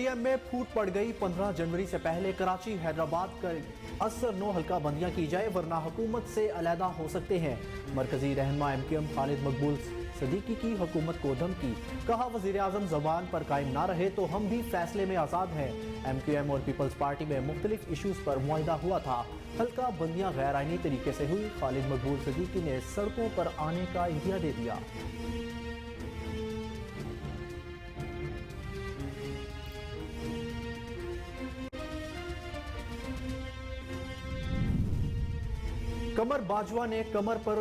PDM میں پھوٹ پڑ گئی 15 جنوری سے پہلے کراچی حیدرآباد کا اثر 9 حلقہ بندیاں کی جائے ورنہ حکومت سے علیحدہ ہو سکتے ہیں۔ مرکزی رہنما MQM خالد مقبول صدیقی کی حکومت کو دھمکی، کہا وزیر اعظم زبان پر قائم نہ رہے تو ہم بھی فیصلے میں آزاد ہیں۔ MQM اور پیپلز پارٹی میں مختلف ایشوز پر معاہدہ ہوا تھا، حلقہ بندیاں غیر آئینی طریقے سے ہوئی۔ خالد مقبول صدیقی نے سڑکوں پر آنے کا عندیہ دے دیا۔ قمر باجوہ نے کمر پر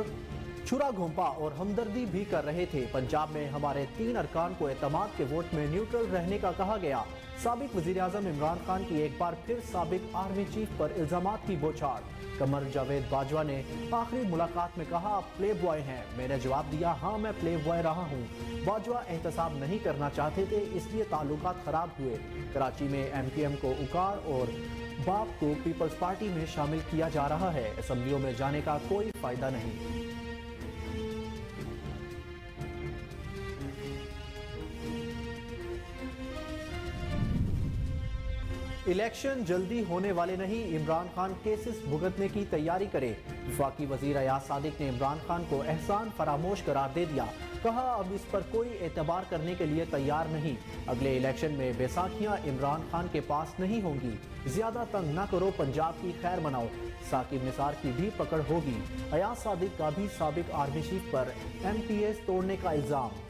چھرا گھونپا اور ہمدردی بھی کر رہے تھے۔ پنجاب میں ہمارے 3 ارکان کو اعتماد کے ووٹ میں نیوٹرل رہنے کا کہا گیا۔ سابق وزیر اعظم عمران خان کی ایک بار پھر سابق آرمی چیف پر الزامات کی بوچھاڑ۔ قمر جاوید باجوہ نے آخری ملاقات میں کہا آپ پلے بوائے ہیں، میں نے جواب دیا ہاں میں پلے بوائے رہا ہوں۔ باجوہ احتساب نہیں کرنا چاہتے تھے اس لیے تعلقات خراب ہوئے۔ کراچی میں MQM کو اکاڑ اور باپ کو پیپلز پارٹی میں شامل کیا جا رہا ہے، اسمبلیوں میں جانے کا کوئی فائدہ نہیں۔ الیکشن جلدی ہونے والے نہیں، عمران خان کیسز بھگتنے کی تیاری کرے۔ وفاقی وزیر ایاز صادق نے عمران خان کو احسان فراموش قرار دے دیا، کہا اب اس پر کوئی اعتبار کرنے کے لیے تیار نہیں۔ اگلے الیکشن میں بیساکھیاں عمران خان کے پاس نہیں ہوں گی، زیادہ تنگ نہ کرو، پنجاب کی خیر مناؤ، ثاقب نثار کی بھی پکڑ ہوگی۔ ایاز صادق کا بھی سابق آرمی چیف پر MPAs توڑنے کا الزام۔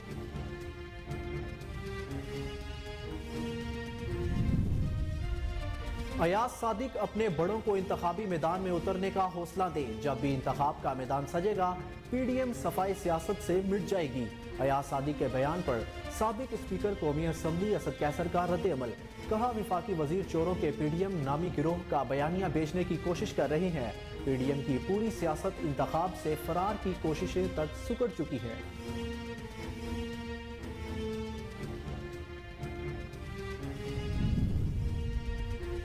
ایاز صادق اپنے بڑوں کو انتخابی میدان میں اترنے کا حوصلہ دیں، جب بھی انتخاب کا میدان سجے گا PDM صفائی سیاست سے مٹ جائے گی۔ ایاز صادق کے بیان پر سابق اسپیکر قومی اسمبلی اسد کیسر کا رد عمل، کہا وفاقی وزیر چوروں کے PDM نامی گروہ کا بیانیہ بیچنے کی کوشش کر رہے ہیں۔ PDM کی پوری سیاست انتخاب سے فرار کی کوششیں تک سکڑ چکی ہے۔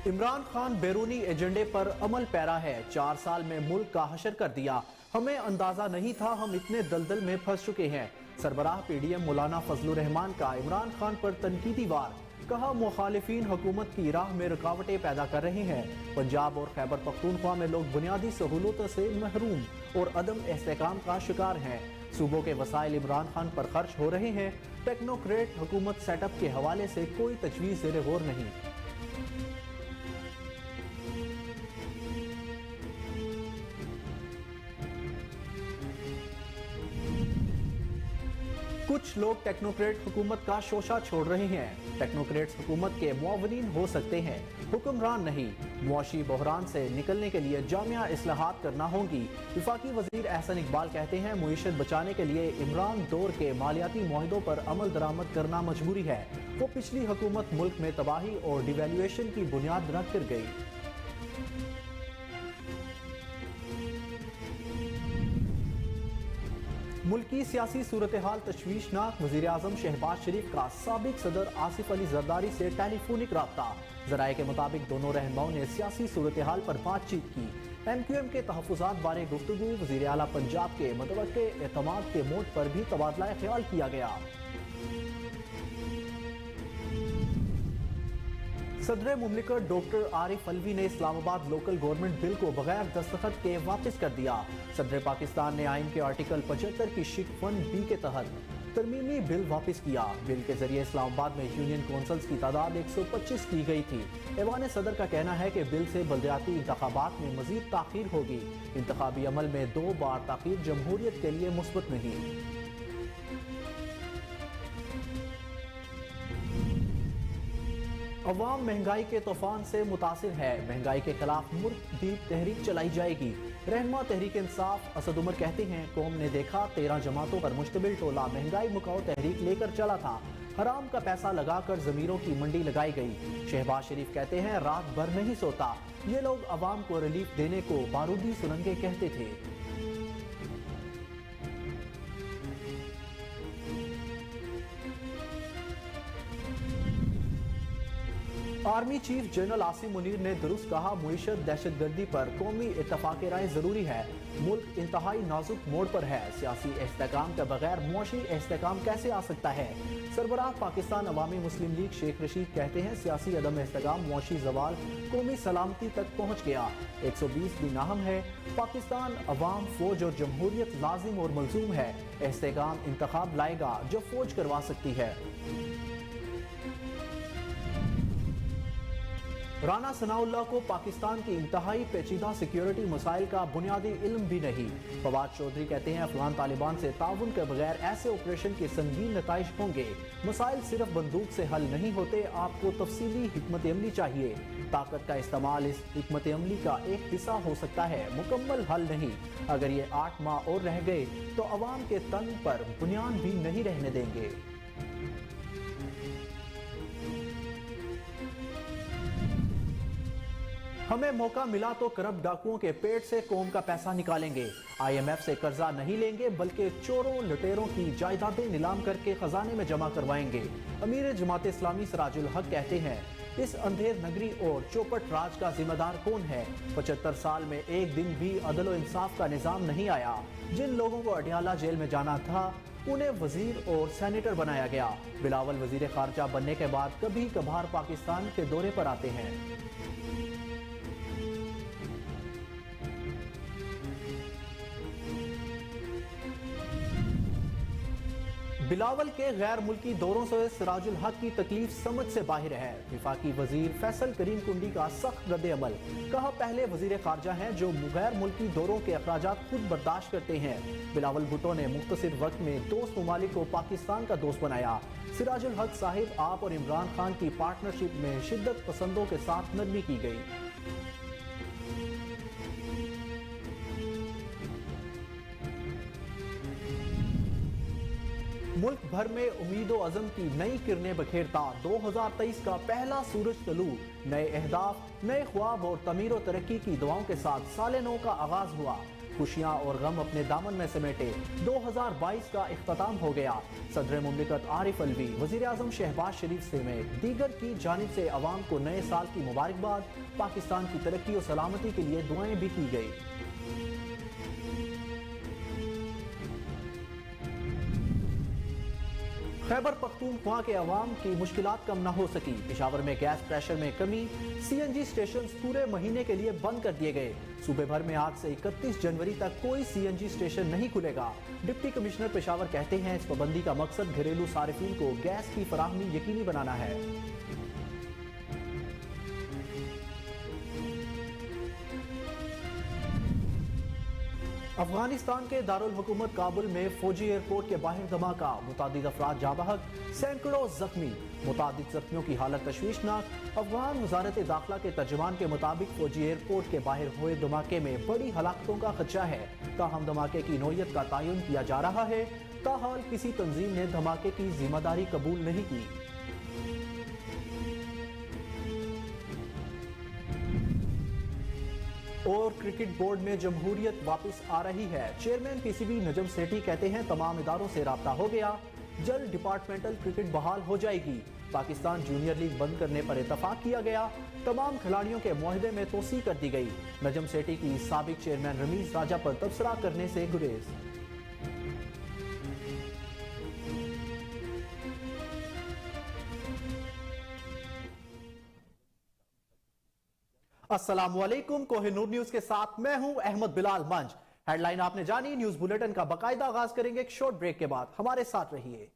عمران خان بیرونی ایجنڈے پر عمل پیرا ہے، 4 سال میں ملک کا حشر کر دیا، ہمیں اندازہ نہیں تھا ہم اتنے دلدل میں پھنس چکے ہیں۔ سربراہ PDM مولانا فضل الرحمان کا عمران خان پر تنقیدی وار، کہا مخالفین حکومت کی راہ میں رکاوٹیں پیدا کر رہے ہیں۔ پنجاب اور خیبر پختونخوا میں لوگ بنیادی سہولتوں سے محروم اور عدم استحکام کا شکار ہیں۔ صوبوں کے وسائل عمران خان پر خرچ ہو رہے ہیں، ٹیکنوکریٹ حکومت سیٹ اپ کے حوالے سے کوئی تجویز زیر غور نہیں۔ کچھ لوگ ٹیکنوکریٹ حکومت کا شوشہ چھوڑ رہے ہیں، ٹیکنوکریٹس حکومت کے معاونین ہو سکتے ہیں، حکمران نہیں۔ معاشی بحران سے نکلنے کے لیے جامعہ اصلاحات کرنا ہوں گی۔ وفاقی وزیر احسن اقبال کہتے ہیں معیشت بچانے کے لیے عمران دور کے مالیاتی معاہدوں پر عمل درآمد کرنا مجبوری ہے۔ وہ پچھلی حکومت ملک میں تباہی اور ڈیویلیویشن کی بنیاد رکھ کر گئی۔ ملکی سیاسی صورتحال تشویشناک، وزیر اعظم شہباز شریف کا سابق صدر آصف علی زرداری سے ٹیلی رابطہ، ذرائع کے مطابق دونوں رہنماؤں نے سیاسی صورتحال پر بات چیت کی۔ MQM کے تحفظات بارے گفتگو، وزیر اعلیٰ پنجاب کے متوقع اعتماد کے موڈ پر بھی تبادلہ خیال کیا گیا۔ صدر مملکت ڈاکٹر عارف علوی نے اسلام آباد لوکل گورنمنٹ بل کو بغیر دستخط کے واپس کر دیا۔ صدر پاکستان نے آئین کے آرٹیکل 75 کی شق 1B کے تحت ترمیمی بل واپس کیا۔ بل کے ذریعے اسلام آباد میں یونین کونسلز کی تعداد 125 کی گئی تھی۔ ایوان صدر کا کہنا ہے کہ بل سے بلدیاتی انتخابات میں مزید تاخیر ہوگی۔ انتخابی عمل میں 2 بار تاخیر جمہوریت کے لیے مثبت نہیں۔ عوام مہنگائی کے طوفان سے متاثر ہے، مہنگائی کے خلاف ملک دیپ تحریک چلائی جائے گی۔ رہنما تحریک انصاف اسد عمر کہتے ہیں قوم نے دیکھا 13 جماعتوں پر مشتمل ٹولہ مہنگائی مکاؤ تحریک لے کر چلا تھا، حرام کا پیسہ لگا کر ضمیروں کی منڈی لگائی گئی۔ شہباز شریف کہتے ہیں رات بھر نہیں سوتا، یہ لوگ عوام کو ریلیف دینے کو بارودی سرنگیں کہتے تھے۔ Army chief general Asim Munir ने दुरुस्त कहा, मुईशत दहशतगर्दी पर कौमी इत्तफाक राय जरूरी है। मुल्क इंतहाई नाजुक मोड़ पर है। सियासी इस्तेहकाम के बगैर मुआशी इस्तेहकाम कैसे आ सकता है? सरबराह पाकिस्तान अवामी मुस्लिम लीग शेख रशीद कहते हैं, सियासी अदम इस्तेहकाम मुआशी जवाल कौमी सलामती तक पहुँच गया। 120 दिन अहम है। पाकिस्तान अवाम, फौज और जमहूरियत लाजिम और मलजूम है। इस्तेहकाम इंतखाब लाएगा जो फौज करवा सकती है। राना सनाउल्लाह को पाकिस्तान की इंतहाई पेचीदा सिक्योरिटी मसाइल का बुनियादी इल्म भी नहीं। फवाद चौधरी कहते हैं, अफगान तालिबान से ताउन के बगैर ऐसे ऑपरेशन के संगीन नताइज होंगे। मसाइल सिर्फ बंदूक से हल नहीं होते, आपको तफसीली हिकमत अमली चाहिए। ताकत का इस्तेमाल इस हिकमत अमली का एक हिस्सा हो सकता है, मुकम्मल हल नहीं। अगर ये 8 माह और रह गए तो अवाम के तन पर बुनियाद भी नहीं रहने देंगे। हमें मौका मिला तो करप्ट डाकुओं के पेट से कौम का पैसा निकालेंगे। IMF से कर्जा नहीं लेंगे, बल्कि चोरों लुटेरों की जायदादें नीलाम करके खजाने में जमा करवाएंगे। अमीर जमात इस्लामी सिराजुल हक कहते हैं, इस अंधेर नगरी और चौपट राज का जिम्मेदार कौन है? 75 साल में एक दिन भी अदल और इंसाफ का निजाम नहीं आया। जिन लोगों को अडियाला जेल में जाना था उन्हें वजीर और सेनेटर बनाया गया। बिलावल वजीर खारजा बनने के बाद कभी कभार पाकिस्तान के दौरे पर आते हैं। बिलावल के गैर मुल्की दौरों से सिराजुल हक की तकलीफ समझ से बाहर है। विफाकी वजीर फैसल करीम कुंडी का सख्त रद्द अमल। कहा, पहले वजीर खारजा हैं जो गैर मुल्की दौरों के अखराजात खुद बर्दाश्त करते हैं। बिलावल भुट्टो ने मुख्तसर वक्त में दोस्त ममालिक को पाकिस्तान का दोस्त बनाया। सिराजुल हक साहिब, आप और इमरान खान की पार्टनरशिप में शिद्दत पसंदों के साथ नरमी की गई। मुल्क भर में उम्मीदो अज़म की नई किरणें बखेरता 2023 का पहला सूरज तलू। नए अहदाफ, नए ख्वाब और तमीर व तरक्की की दुआओं के साथ साल नौ का आगाज हुआ। खुशियां और गम अपने दामन में समेटे 2022 का इख्तिताम हो गया। सदर मुमलिकत आरिफ अलवी, वजीर आजम शहबाज शरीफ समेत दीगर की जानिब से अवाम को नए साल की मुबारकबाद। पाकिस्तान की तरक्की और सलामती के लिए दुआएं भी की गई। खैबर पख्तूनख्वा के अवाम की मुश्किलात कम न हो सकी। पेशावर में गैस प्रेशर में कमी। CNG स्टेशन पूरे महीने के लिए बंद कर दिए गए। सूबे भर में आज से 31 जनवरी तक कोई CNG स्टेशन नहीं खुलेगा। डिप्टी कमिश्नर पेशावर कहते हैं, इस पाबंदी का मकसद घरेलू सारिफीन को गैस की फराहमी यकीनी बनाना है। अफगानिस्तान के दारुल हुकूमत काबुल में फौजी एयरपोर्ट के बाहर धमाका। मुतादिद अफराद जाँ बहक, सैकड़ों जख्मी। मुतादिद जख्मियों की हालत तशवीशनाक। अफगान वजारत दाखिला के तर्जुमान के मुताबिक फौजी एयरपोर्ट के बाहर हुए धमाके में बड़ी हलाकतों का खदशा है। ताहम धमाके की नौयत का तयन किया जा रहा है। ताहाल किसी तंजीम ने धमाके की जिम्मेदारी कबूल नहीं की। और क्रिकेट बोर्ड में जमहूरियत वापस आ रही है। चेयरमैन PCB नजम सेठी कहते हैं, तमाम इदारों से राब्ता हो गया, जल्द डिपार्टमेंटल क्रिकेट बहाल हो जाएगी। पाकिस्तान जूनियर लीग बंद करने पर इत्तफाक किया गया। तमाम खिलाड़ियों के मुआहदे में तोसी कर दी गई। नजम सेठी की साबिक चेयरमैन रमीज राजा पर तबसरा करने से गुरेज। अस्सलामुअलैकुम, कोहिनूर न्यूज के साथ मैं हूं अहमद बिलाल मंज। हेडलाइन आपने जानी, न्यूज बुलेटिन का बाकायदा आगाज करेंगे एक शॉर्ट ब्रेक के बाद। हमारे साथ रहिए।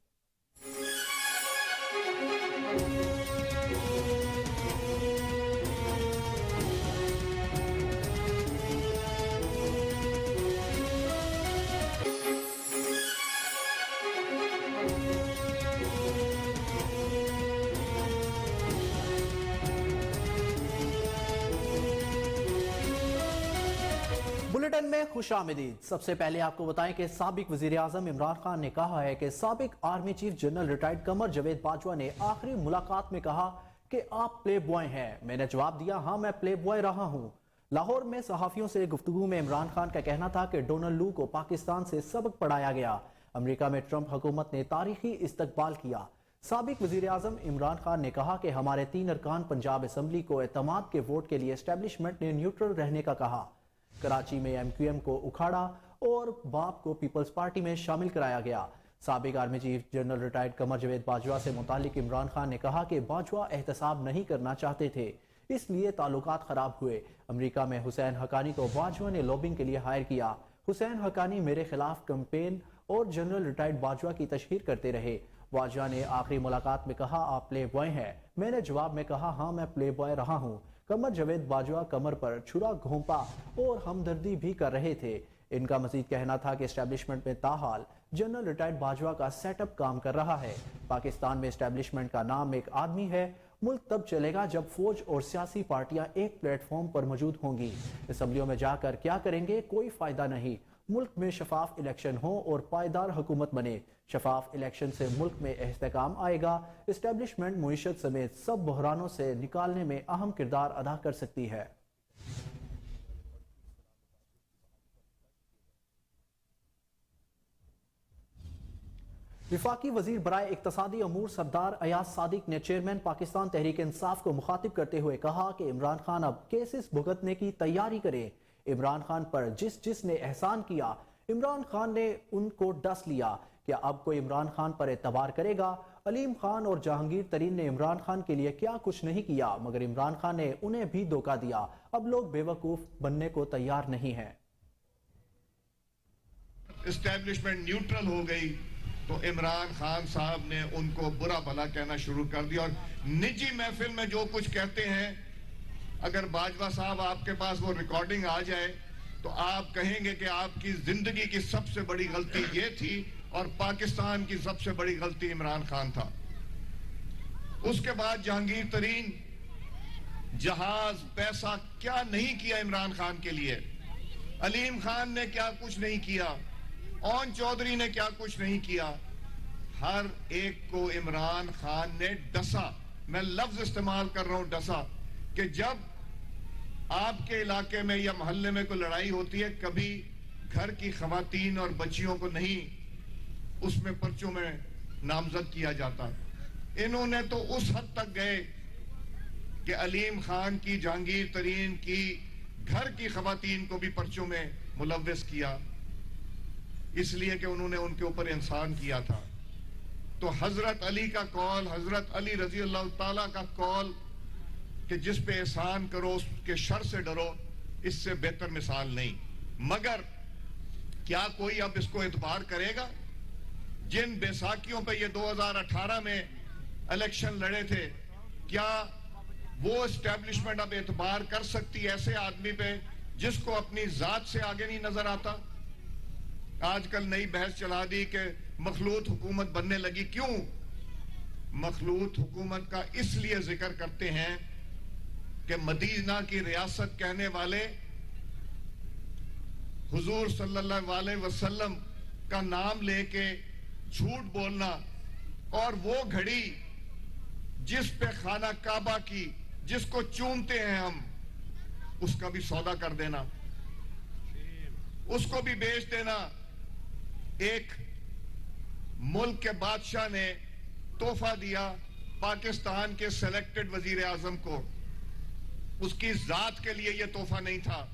बुलेटिन में खुशामदीद। सबसे पहले आपको बताएं कि साबिक वजीर आजम इमरान खान ने कहा है कि साबिक army chief general retired Qamar Javed Bajwa ने आखिरी मुलाकात में कहा कि आप प्ले बॉय हैं। मैंने जवाब दिया, हाँ मैं प्ले बॉय रहा हूं। लाहौर में सहाफियों से गुफ्तगू में इमरान खान का कहना था कि डोनाल्ड लू को पाकिस्तान से सबक पढ़ाया गया। अमेरिका में ट्रंप हुकूमत ने तारीखी इस्तकबाल किया। سابق وزیر اعظم عمران خان نے کہا کہ ہمارے 3 ارکان پنجاب اسمبلی کو اعتماد کے ووٹ کے لیے اسٹیبلشمنٹ نے نیوٹرل رہنے کا کہا۔ کراچی میں MQM کو اکھاڑا اور باپ کو پیپلز پارٹی میں شامل کرایا گیا۔ سابق army chief general retired Qamar Javed Bajwa سے متعلق عمران خان نے کہا کہ باجوہ احتساب نہیں کرنا چاہتے تھے، اس لیے تعلقات خراب ہوئے۔ امریکہ میں حسین حقانی کو باجوہ نے لوبنگ کے لیے ہائر کیا۔ حسین حقانی میرے خلاف کمپین اور جنرل ریٹائرڈ باجوہ کی تشہیر کرتے رہے۔ باجوہ نے آخری ملاقات میں کہا آپ پلے بوائے ہیں، میں نے جواب میں کہا ہاں میں پلے بوائے رہا ہوں۔ قمر جاوید باجوہ کمر پر چھرا گھونپا اور ہمدردی بھی کر رہے تھے۔ ان کا مزید کہنا تھا کہ اسٹیبلشمنٹ میں تاحال جنرل ریٹائرڈ باجوہ کا سیٹ اپ کام کر رہا ہے۔ پاکستان میں اسٹیبلشمنٹ کا نام ایک آدمی ہے، ملک تب چلے گا جب فوج اور سیاسی پارٹیاں ایک پلیٹ فارم پر موجود ہوں گی۔ اسمبلیوں میں جا کر کیا کریں گے، کوئی فائدہ نہیں۔ ملک میں شفاف الیکشن ہوں اور پائیدار حکومت بنے۔ شفاف الیکشن سے ملک میں استحکام آئے گا۔ اسٹیبلشمنٹ معیشت سمیت سب بحرانوں سے نکالنے میں اہم کردار ادا کر سکتی ہے۔ وفاقی وزیر برائے اقتصادی امور سردار ایاز صادق نے چیئرمین پاکستان تحریک انصاف کو مخاطب کرتے ہوئے کہا کہ عمران خان اب کیسز بھگتنے کی تیاری کرے۔ عمران خان پر جس نے احسان کیا، عمران خان نے ان کو ڈس لیا۔ کیا اب کوئی عمران خان پر اعتبار کرے گا؟ علیم خان اور جہانگیر ترین نے عمران خان کے لیے کیا کچھ نہیں کیا، مگر عمران خان نے انہیں بھی دھوکہ دیا۔ اب لوگ بے وقوف بننے کو تیار نہیں ہیں۔ اسٹیبلشمنٹ نیوٹرل ہو گئی تو عمران خان صاحب نے ان کو برا بھلا کہنا شروع کر دیا، اور نجی محفل میں جو کچھ کہتے ہیں، اگر باجوہ صاحب آپ کے پاس وہ ریکارڈنگ آ جائے تو آپ کہیں گے کہ آپ کی زندگی کی سب سے بڑی غلطی یہ تھی اور پاکستان کی سب سے بڑی غلطی عمران خان تھا۔ اس کے بعد جہانگیر ترین، جہاز، پیسہ کیا نہیں کیا عمران خان کے لیے، علیم خان نے کیا کچھ نہیں کیا، اون چودھری نے کیا کچھ نہیں کیا۔ ہر ایک کو عمران خان نے ڈسا، میں لفظ استعمال کر رہا ہوں ڈسا، کہ جب آپ کے علاقے میں یا محلے میں کوئی لڑائی ہوتی ہے، کبھی گھر کی خواتین اور بچیوں کو نہیں اس میں پرچوں میں نامزد کیا جاتا۔ انہوں نے تو اس حد تک گئے کہ علیم خان کی، جہانگیر ترین کی گھر کی خواتین کو بھی پرچوں میں ملوث کیا، اس لیے کہ انہوں نے ان کے اوپر احسان کیا تھا۔ تو حضرت علی کا قول، حضرت علی رضی اللہ تعالیٰ کا قول کہ جس پہ احسان کرو اس کے شر سے ڈرو، اس سے بہتر مثال نہیں۔ مگر کیا کوئی اب اس کو اعتبار کرے گا؟ جن بیساکھیوں پہ یہ 2018 میں الیکشن لڑے تھے، کیا وہ اسٹیبلشمنٹ اب اعتبار کر سکتی ایسے آدمی پہ جس کو اپنی ذات سے آگے نہیں نظر آتا؟ آج کل نئی بحث چلا دی کہ مخلوط حکومت بننے لگی۔ کیوں مخلوط حکومت کا اس لیے ذکر کرتے ہیں کہ مدینہ کی ریاست کہنے والے حضور صلی اللہ علیہ وسلم کا نام لے کے جھوٹ بولنا، اور وہ گھڑی جس پہ خانہ کعبہ کی، جس کو چومتے ہیں ہم، اس کا بھی سودا کر دینا، اس کو بھی بیچ دینا۔ ایک ملک کے بادشاہ نے تحفہ دیا پاکستان کے سلیکٹڈ وزیر اعظم کو، اس کی ذات کے لیے یہ تحفہ نہیں تھا،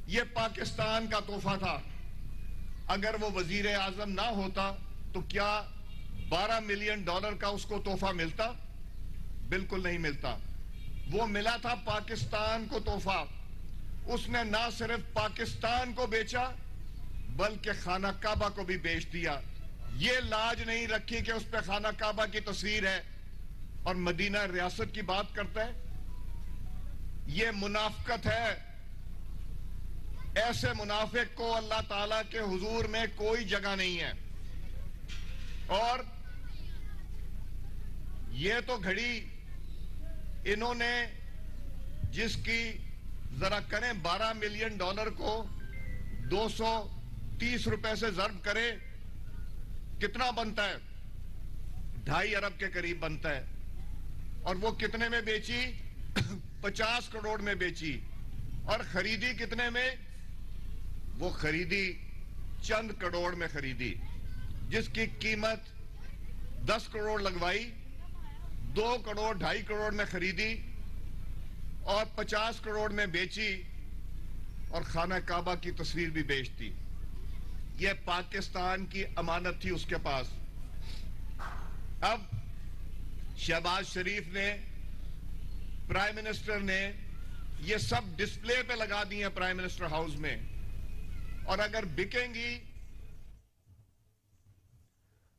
یہ پاکستان کا تحفہ تھا۔ اگر وہ وزیر اعظم نہ ہوتا تو کیا $12 ملین کا اس کو تحفہ ملتا؟ بالکل نہیں ملتا۔ وہ ملا تھا پاکستان کو تحفہ۔ اس نے نہ صرف پاکستان کو بیچا بلکہ خانہ کعبہ کو بھی بیچ دیا۔ یہ لاج نہیں رکھی کہ اس پہ خانہ کعبہ کی تصویر ہے اور مدینہ ریاست کی بات کرتا ہے۔ یہ منافقت ہے۔ ایسے منافق کو اللہ تعالیٰ کے حضور میں کوئی جگہ نہیں ہے۔ اور یہ تو گھڑی انہوں نے جس کی ذرا کریں $12 ملین کو 230 روپے سے ضرب کرے کتنا بنتا ہے؟ 2.5 ارب کے قریب بنتا ہے۔ اور وہ کتنے میں بیچی؟ 50 کروڑ میں بیچی۔ اور خریدی کتنے میں؟ وہ خریدی چند کروڑ میں خریدی، جس کی قیمت 10 करोड़ लगवाई, 2 करोड़ 2.5 करोड़ में खरीदी और 50 करोड़ में बेची और खाना काबा की तस्वीर भी बेच दी। यह पाकिस्तान की अमानत थी उसके पास। अब शहबाज शरीफ ने, प्राइम मिनिस्टर ने ये सब डिस्प्ले पे लगा दी हैं प्राइम मिनिस्टर हाउस में, और अगर बिकेंगी।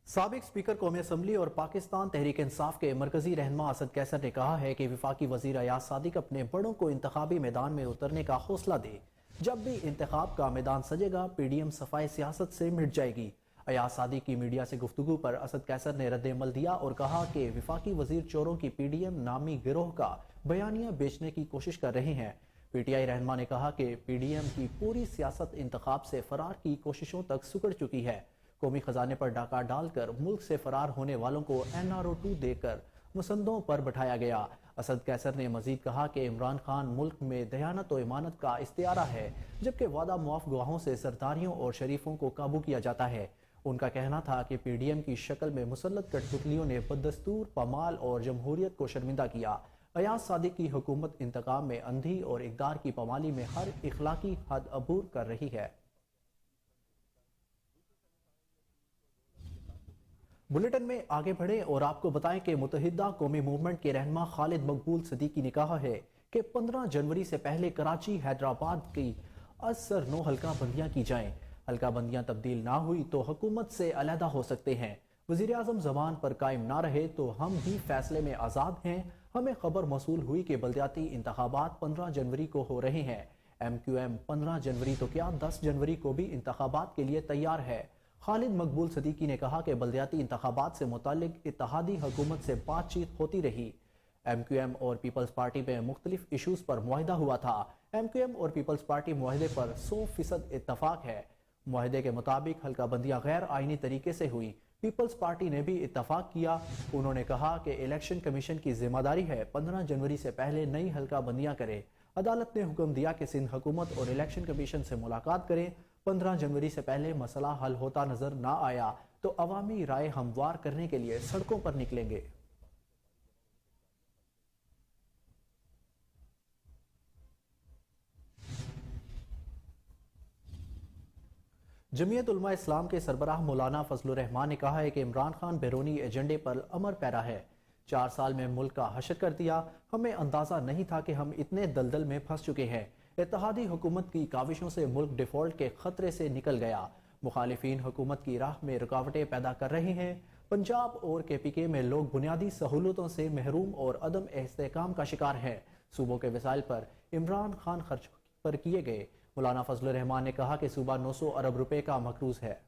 साबिक स्पीकर कौमी असम्बली और पाकिस्तान तहरीक इंसाफ के मरकजी रहनुमा असद कैसर ने कहा है कि वफाकी वजीर अयाज सादिक अपने बड़ों को इंतखाबी मैदान में उतरने का हौसला दे। जब भी इंतखाब का मैदान सजेगा, PDM सफाई सियासत से मिट जाएगी। अयाज सादिक की मीडिया से गुफ्तगू पर असद कैसर ने रद्द-ए-अमल दिया और कहा कि वफाकी वजीर चोरों की PDM नामी गिरोह का बयानिया बेचने की कोशिश कर रहे हैं। PTI रहनुमा ने कहा कि PDM की पूरी सियासत इंतखाब से फरार की कोशिशों तक सुकड़ चुकी है। कौमी खजाने पर डाका डालकर मुल्क से फरार होने वालों को NRO2 देकर मुसंदों पर बैठाया गया। असद कैसर ने मजीद कहा कि इमरान खान मुल्क में दयानत और इमानत का इस्तियारा है, जबकि वादा मुआफ गवाहों से सरदारियों और शरीफों को काबू किया जाता है। उनका कहना था कि PDM की शक्ल में मुसल्लत कठपुतलियों ने बदस्तूर, पामाल और जमहूरियत को शर्मिंदा किया। अयाज सादिक की हुकूमत इंतकाम में अंधी और इक़दार की पामाली में हर इखलाकी हद अबूर कर रही है। बुलेटिन में आगे बढ़े और आपको बताएं कि मुत्तहिदा कौमी मूवमेंट के रहनुमा खालिद मकबूल सदीकी ने कहा है कि 15 जनवरी से पहले कराची, हैदराबाद की असर 9 हल्का बंदियां की जाएं। हल्का बंदियां तब्दील ना हुई तो हुकूमत से अलहदा हो सकते हैं। वज़ीर आज़म ज़बान पर कायम ना रहे तो हम भी फैसले में आज़ाद हैं। हमें खबर मौसूल हुई कि बल्दियाती इंतखाबात 15 जनवरी को हो रहे हैं। MQM 15 जनवरी तो क्या 10 जनवरी को भी इंतखाबात के लिए तैयार है। खालिद मकबूल सदीकी ने कहा कि बल्दियाती इंतखाबात से मुतालिक इत्तेहादी हुकूमत से बातचीत होती रही। MQM और पीपल्स पार्टी में मुख्तलिफ इशूज़ पर मुआहिदा हुआ था। MQM और पीपल्स पार्टी मुआहिदे पर 100% इत्तफाक है। मुआहिदे के मुताबिक हल्का बंदियां गैर आईनी तरीके से हुई। पीपल्स पार्टी ने भी इत्तफाक किया। उन्होंने कहा कि इलेक्शन कमीशन की जिम्मेदारी है 15 जनवरी से पहले नई हल्का बंदियां करे। अदालत ने हुक्म दिया कि सिंध हुकूमत और इलेक्शन कमीशन से मुलाकात करें। 15 जनवरी से पहले मसला हल होता नजर ना आया तो अवामी राय हमवार करने के लिए सड़कों पर निकलेंगे। जमीयत उलमा इस्लाम के सरबराह मौलाना फजलुर रहमान ने कहा है कि इमरान खान बैरूनी एजेंडे पर अमर पैरा है। 4 साल में मुल्क का हशर कर दिया। हमें अंदाजा नहीं था कि हम इतने दलदल में फंस चुके हैं। इत्तेहादी हुकूमत की काविशों से मुल्क डिफॉल्ट के खतरे से निकल गया। मुखालिफिन हुकूमत की राह में रुकावटें पैदा कर रहे हैं। पंजाब और KPK में लोग बुनियादी सहूलतों से महरूम और अदम इस्तेहकाम का शिकार हैं। सूबों के वसाइल पर इमरान खान खर्च पर किए गए। मौलाना फजलुर रहमान ने कहा कि सूबा 900 अरब रुपए का मकरूज है।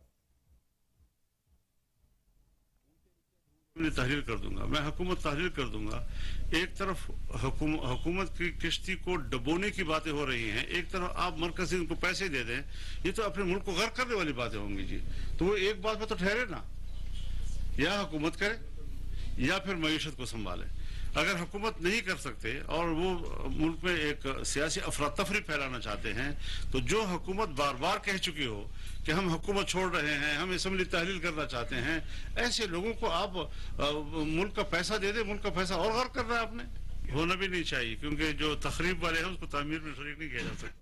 मैं तहरीर कर दूंगा, मैं हुकूमत तहरीर कर दूंगा। एक तरफ हुकूमत की किश्ती को डबोने की बातें हो रही हैं, एक तरफ आप मरकजी उनको पैसे दे दें, ये तो अपने मुल्क को गर्क करने वाली बातें होंगी जी। तो वो एक बात पर तो ठहरे ना, या हुकूमत करे या फिर मईशत को संभाले। अगर हुकूमत नहीं कर सकते और वो मुल्क में एक सियासी अफरा तफरी फैलाना चाहते हैं, तो जो हुकूमत बार बार कह चुकी हो कि हम हुकूमत छोड़ रहे हैं, हम असम्बली तहलील करना चाहते हैं, ऐसे लोगों को आप मुल्क का पैसा दे दे, मुल्क का पैसा और गर्क करना है आपने। होना भी नहीं चाहिए, क्योंकि जो तखरीब वाले हैं उसको तामीर में शरीक नहीं किया जा सकता।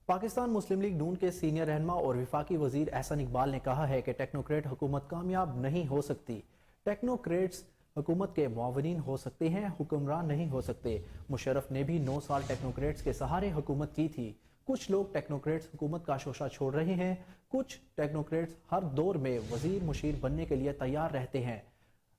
पाकिस्तान मुस्लिम लीग नून के सीनियर रहनुमा और वफाकी वजीर एहसन इकबाल ने कहा है कि टेक्नोक्रेट हुकूमत कामयाब नहीं हो सकती। टेक्नोक्रेट्स हुकूमत के मुआवनीन हो सकते हैं, हुक्मरान नहीं हो सकते। मुशर्रफ ने भी 9 साल टेक्नोक्रेट्स के सहारे हुकूमत की थी। कुछ लोग टेक्नोक्रेट्स हुकूमत का शोशा छोड़ रहे हैं। कुछ टेक्नोक्रेट्स हर दौर में वजीर मुशीर बनने के लिए तैयार रहते हैं।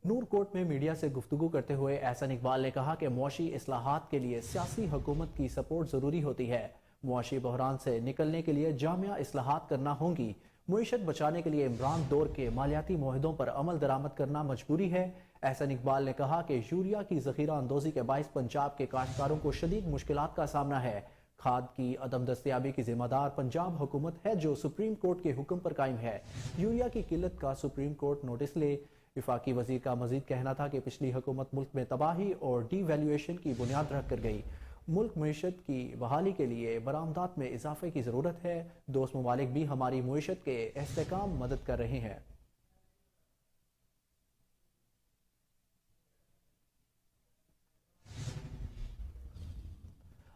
नूरकोट में मीडिया से गुफ्तगू करते हुए एहसन इकबाल ने कहा कि मुआशी इस्लाहात के लिए सियासी हुकूमत की सपोर्ट जरूरी होती है। मुआशी बहरान से निकलने के लिए जामिया इस्लाहात करना होंगी। मुईशत बचाने के लिए इमरान दौर के मालियाती मुआहदों पर अमल दरामद करना मजबूरी है। एहसन इकबाल ने कहा कि यूरिया की जखीरा अंदोजी के बाइस पंजाब के काश्तकारों को शदीद मुश्किलात का सामना है। खाद की अदम दस्तयाबी की जिम्मेदार पंजाब हुकूमत है, जो सुप्रीम कोर्ट के हुक्म पर कायम है। यूरिया की किल्लत का सुप्रीम कोर्ट नोटिस ले। वफाकी वजीर का मजीद कहना था कि पिछली हुकूमत मुल्क में तबाही और डीवैल्यूएशन की बुनियाद रख कर गई। मुल्क मईशत की बहाली के लिए बरामदात में इजाफे की ज़रूरत है। दोस्त ममालिक भी हमारी मईशत के इस्तेहकाम मदद कर रहे हैं।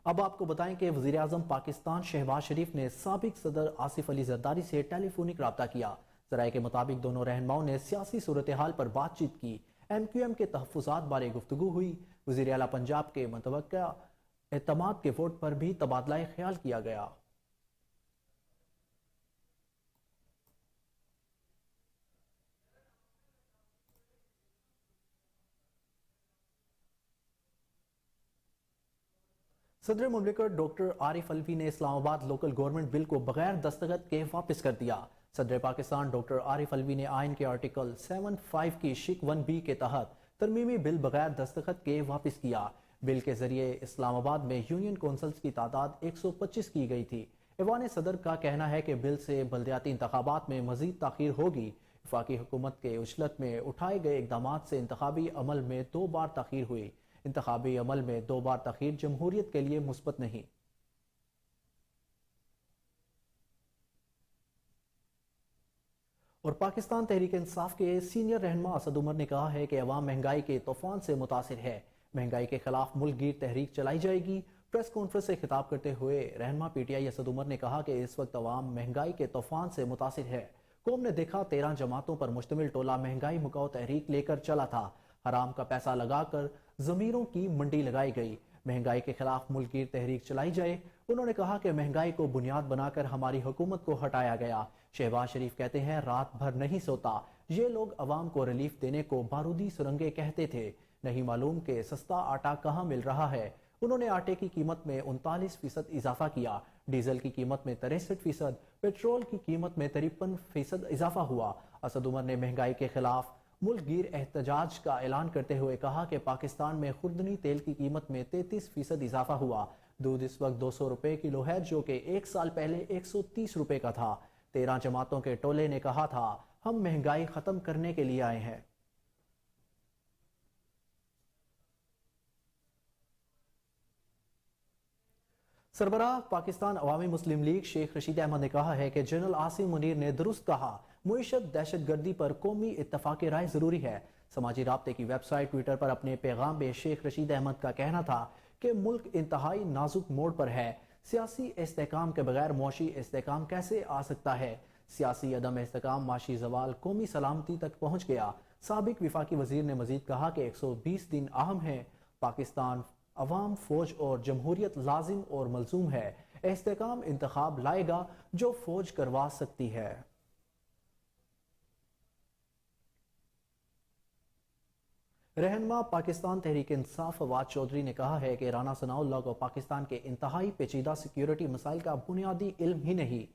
اب آپ کو بتائیں کہ وزیر اعظم پاکستان شہباز شریف نے سابق صدر آصف علی زرداری سے ٹیلی فونک رابطہ کیا۔ ذرائع کے مطابق دونوں رہنماؤں نے سیاسی صورتحال پر بات چیت کی۔ ایم کیو ایم کے تحفظات بارے گفتگو ہوئی۔ وزیر اعلیٰ پنجاب کے متوقع اعتماد کے ووٹ پر بھی تبادلہ خیال کیا گیا۔ صدر مملکت ڈاکٹر عارف علوی نے اسلام آباد لوکل گورنمنٹ بل کو بغیر دستخط کے واپس کر دیا۔ صدر پاکستان ڈاکٹر عارف علوی نے آئین کے آرٹیکل 75 کی شق 1B کے تحت ترمیمی بل بغیر دستخط کے واپس کیا۔ بل کے ذریعے اسلام آباد میں یونین کونسلز کی تعداد 125 کی گئی تھی۔ ایوان صدر کا کہنا ہے کہ بل سے بلدیاتی انتخابات میں مزید تاخیر ہوگی۔ وفاقی حکومت کے عجلت میں اٹھائے گئے اقدامات سے انتخابی عمل میں 2 بار تاخیر ہوئی۔ انتخابی عمل میں 2 بار تاخیر جمہوریت کے لیے مثبت نہیں۔ اور پاکستان تحریک انصاف کے سینئر رہنما اسد عمر نے کہا ہے کہ عوام مہنگائی کے طوفان سے متاثر ہے۔ مہنگائی کے خلاف ملک گیر تحریک چلائی جائے گی۔ پریس کانفرنس سے خطاب کرتے ہوئے رہنما P T I Asad Umar نے کہا کہ اس وقت عوام مہنگائی کے طوفان سے متاثر ہے۔ قوم نے دیکھا 13 جماعتوں پر مشتمل ٹولہ مہنگائی مکاؤ تحریک لے کر چلا تھا۔ حرام کا پیسہ لگا کر ضمیروں کی منڈی لگائی گئی۔ مہنگائی کے خلاف ملک گیر تحریک چلائی جائے۔ انہوں نے کہا کہ مہنگائی کو بنیاد بنا کر ہماری حکومت کو ہٹایا گیا۔ شہباز شریف کہتے ہیں رات بھر نہیں سوتا۔ یہ لوگ عوام کو ریلیف دینے کو بارودی سرنگیں کہتے تھے۔ نہیں معلوم کہ سستا آٹا کہاں مل رہا ہے۔ انہوں نے آٹے کی قیمت میں 39% اضافہ کیا۔ ڈیزل کی قیمت میں 63%، پیٹرول کی قیمت میں 53% اضافہ ہوا۔ اسد عمر نے مہنگائی کے خلاف ملک گیر احتجاج کا اعلان کرتے ہوئے کہا کہ پاکستان میں خوردنی تیل کی قیمت میں 33% اضافہ ہوا۔ دودھ اس وقت 200 روپے کلو ہے جو کہ 1 سال پہلے 130 روپے کا تھا۔ 13 جماعتوں کے ٹولے نے کہا تھا ہم مہنگائی ختم کرنے کے لیے آئے ہیں۔ سربراہ پاکستان عوامی مسلم لیگ شیخ رشید احمد نے کہا ہے کہ جنرل عاصم منیر نے درست کہا، معیشت دہشت گردی پر قومی اتفاق رائے ضروری ہے۔ سماجی رابطے کی ویب سائٹ ٹویٹر پر اپنے پیغام میں شیخ رشید احمد کا کہنا تھا کہ ملک انتہائی نازک موڑ پر ہے۔ سیاسی استحکام کے بغیر معاشی استحکام کیسے آ سکتا ہے؟ سیاسی عدم استحکام معاشی زوال قومی سلامتی تک پہنچ گیا۔ سابق وفاقی وزیر نے مزید کہا کہ 120 دن اہم ہیں۔ پاکستان عوام، فوج اور جمہوریت لازم اور ملزوم ہے۔ استحکام انتخاب لائے گا جو فوج کروا سکتی ہے۔ رہنما پاکستان تحریک انصاف فواد چودھری نے کہا ہے کہ رانا ثناء اللہ کو پاکستان کے انتہائی پیچیدہ سیکیورٹی مسائل کا بنیادی علم ہی نہیں۔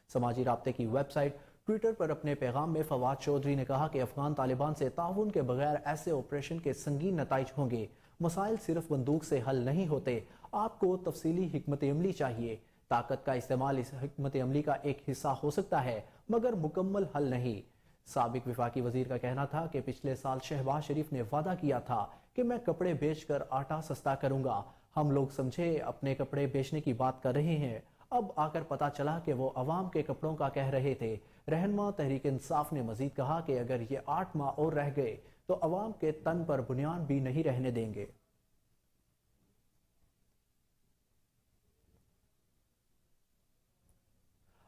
سماجی رابطے کی ویب سائٹ ٹویٹر پر اپنے پیغام میں فواد چودھری نے کہا کہ افغان طالبان سے تعاون کے بغیر ایسے آپریشن کے سنگین نتائج ہوں گے۔ مسائل صرف بندوق سے حل نہیں ہوتے، آپ کو تفصیلی حکمت عملی چاہیے۔ طاقت کا استعمال اس حکمت عملی کا ایک حصہ ہو سکتا ہے مگر مکمل حل نہیں۔ سابق وفاقی وزیر کا کہنا تھا کہ پچھلے سال شہباز شریف نے وعدہ کیا تھا کہ میں کپڑے بیچ کر آٹا سستا کروں گا۔ ہم لوگ سمجھے اپنے کپڑے بیچنے کی بات کر رہے ہیں، اب آ کر پتا چلا کہ وہ عوام کے کپڑوں کا کہہ رہے تھے۔ رہنما تحریک انصاف نے مزید کہا کہ اگر یہ 8 ماہ اور رہ گئے تو عوام کے تن پر بنیان بھی نہیں رہنے دیں گے۔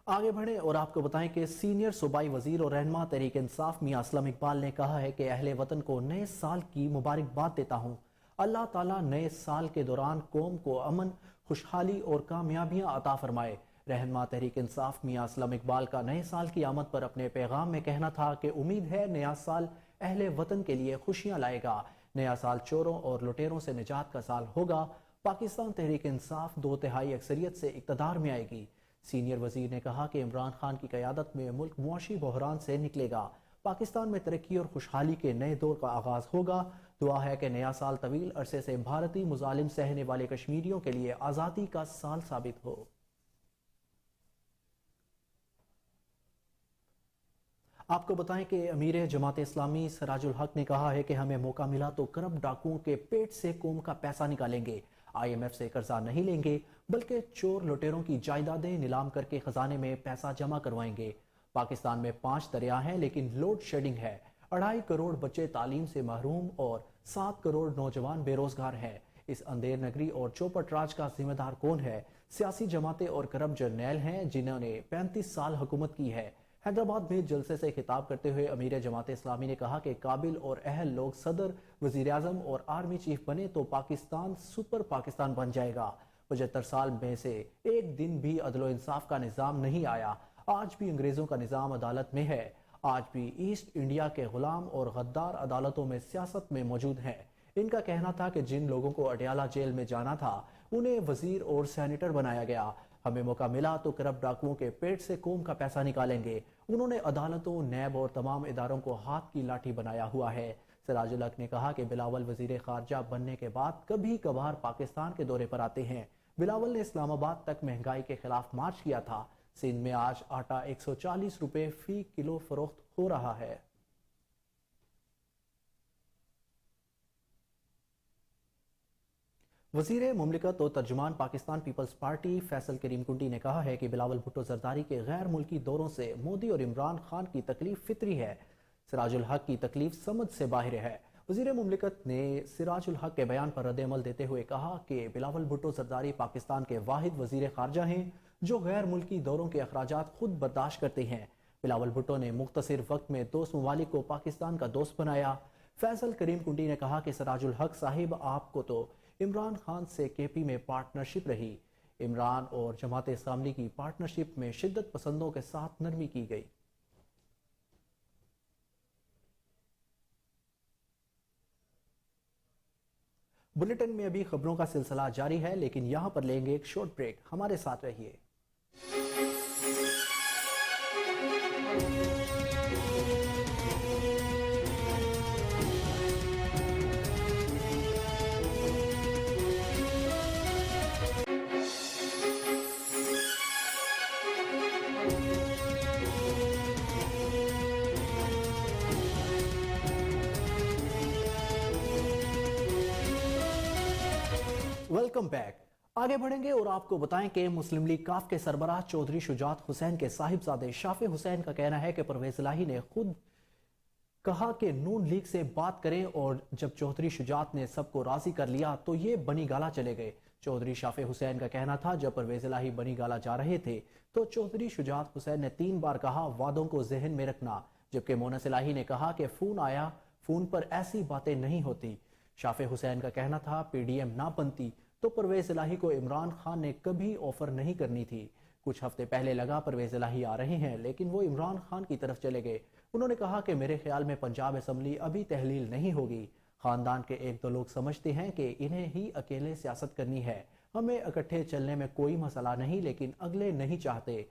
آگے بڑھیں اور آپ کو بتائیں کہ سینئر صوبائی وزیر اور رہنما تحریک انصاف میاں اسلم اقبال نے کہا ہے کہ اہل وطن کو نئے سال کی مبارکباد دیتا ہوں۔ اللہ تعالیٰ نئے سال کے دوران قوم کو امن، خوشحالی اور کامیابیاں عطا فرمائے۔ رہنما تحریک انصاف میاں اسلم اقبال کا نئے سال کی آمد پر اپنے پیغام میں کہنا تھا کہ امید ہے نیا سال اہل وطن کے لیے خوشیاں لائے گا۔ نیا سال چوروں اور لٹیروں سے نجات کا سال ہوگا۔ پاکستان تحریک انصاف 2/3 اکثریت سے اقتدار میں آئے گی۔ سینئر وزیر نے کہا کہ عمران خان کی قیادت میں ملک معاشی بحران سے نکلے گا۔ پاکستان میں ترقی اور خوشحالی کے نئے دور کا آغاز ہوگا۔ دعا ہے کہ نیا سال طویل عرصے سے بھارتی مظالم سہنے والے کشمیریوں کے لیے آزادی کا سال ثابت ہو۔ آپ کو بتائیں کہ امیر جماعت اسلامی سراج الحق نے کہا ہے کہ ہمیں موقع ملا تو کرپٹ ڈاکوؤں کے پیٹ سے قوم کا پیسہ نکالیں گے۔ IMF سے قرضہ نہیں لیں گے بلکہ چور لٹیروں کی جائیدادیں نیلام کر کے خزانے میں پیسہ جمع کروائیں گے۔ پاکستان میں 5 دریا ہیں لیکن لوڈ شیڈنگ ہے۔ 2.5 کروڑ بچے تعلیم سے محروم اور 7 کروڑ نوجوان بے روزگار ہیں۔ इस अंधेर नगरी और चौपट राज का जिम्मेदार कौन है? सियासी जमातें और करप्ट जर्नैल हैं जिन्होंने 35 साल हुकूमत की है। हैदराबाद में जलसे से खिताब करते हुए अमीर जमात इस्लामी ने कहा कि काबिल और अहल लोग सदर, वजीर आजम और आर्मी चीफ बने तो पाकिस्तान सुपर पाकिस्तान बन जाएगा। 75 साल में से एक दिन भी अदलो इंसाफ का निज़ाम नहीं आया। आज भी अंग्रेजों का निज़ाम अदालत में है। आज भी ईस्ट इंडिया के गुलाम और गद्दार अदालतों में सियासत में मौजूद हैं। इनका कहना था कि जिन लोगों को अडयाला जेल में जाना था उन्हें वजीर और सेनेटर बनाया गया। हमें मौका मिला तो करप्ट डाकुओं के पेट से कौम का पैसा निकालेंगे। उन्होंने अदालतों, नैब और तमाम इदारों को हाथ की लाठी बनाया हुआ है। सिराजुल हक ने कहा कि बिलावल वजीर खारजा बनने के बाद कभी कभार पाकिस्तान के दौरे पर आते हैं। बिलावल ने इस्लामाबाद तक महंगाई के खिलाफ मार्च किया था। सिंध में आज आटा 140 रुपए फी किलो फरोख्त हो रहा है। वजीर मुमलिकत और तर्जुमान पाकिस्तान पीपल्स पार्टी फैसल करीम कुंडी ने कहा है कि बिलावल भुट्टो जरदारी के गैर मुल्की दौरों से मोदी और इमरान खान की तकलीफ फितरी है। सिराजुल हक की तकलीफ समझ से बाहर है। वजीर मुमलिकत ने सिराजुल हक के बयान पर रद्द-ए-अमल देते हुए कहा कि बिलावल भुट्टो जरदारी पाकिस्तान के वाहिद वजीर खारजा हैं जो गैर मुल्की दौरों के अखराजात खुद बर्दाश्त करते हैं। बिलावल भुट्टो ने मुख्तसर वक्त में दोस्त ममालिक को पाकिस्तान का दोस्त बनाया। फैसल करीम कुंडी ने कहा कि सिराजुल हक साहिब आपको तो इमरान खान से केपी में पार्टनरशिप रही। इमरान और जमात इस्लामी की पार्टनरशिप में शिद्दत पसंदों के साथ नरमी की गई। बुलेटिन में अभी खबरों का सिलसिला जारी है, लेकिन यहां पर लेंगे एक शॉर्ट ब्रेक। हमारे साथ रहिए। Welcome back. आगे बढ़ेंगे और आपको बताएं कि मुस्लिम लीग काफ के सरबराह चौधरी शुजात हुसैन के साहिबजादे शाफे हुसैन का कहना है कि परवेज इलाही ने खुद कहा कि नून लीग से बात करें और जब चौधरी शुजात ने सबको राजी कर लिया तो ये बनी गाला चले गए। चौधरी शाफे हुसैन का कहना था जब परवेज इलाही बनी गाला जा रहे थे तो चौधरी शुजात हुसैन ने 3 बार कहा वादों को जहन में रखना, जबकि मोनस इलाही ने कहा कि फोन आया, फोन पर ऐसी बातें नहीं होती। शाफे हुसैन का कहना था पीडीएम ना बनती तो परवेज इलाही को इमरान खान ने कभी ऑफर नहीं करनी थी। कुछ हफ्ते पहले लगा परवेज इलाही आ रहे हैं, लेकिन वो इमरान खान की तरफ चले गए। उन्होंने कहा कि मेरे ख्याल में पंजाब असम्बली अभी तहलील नहीं होगी। खानदान के 1-2 लोग समझते हैं कि इन्हें ही अकेले सियासत करनी है। हमें इकट्ठे चलने में कोई मसला नहीं, लेकिन अगले नहीं चाहते।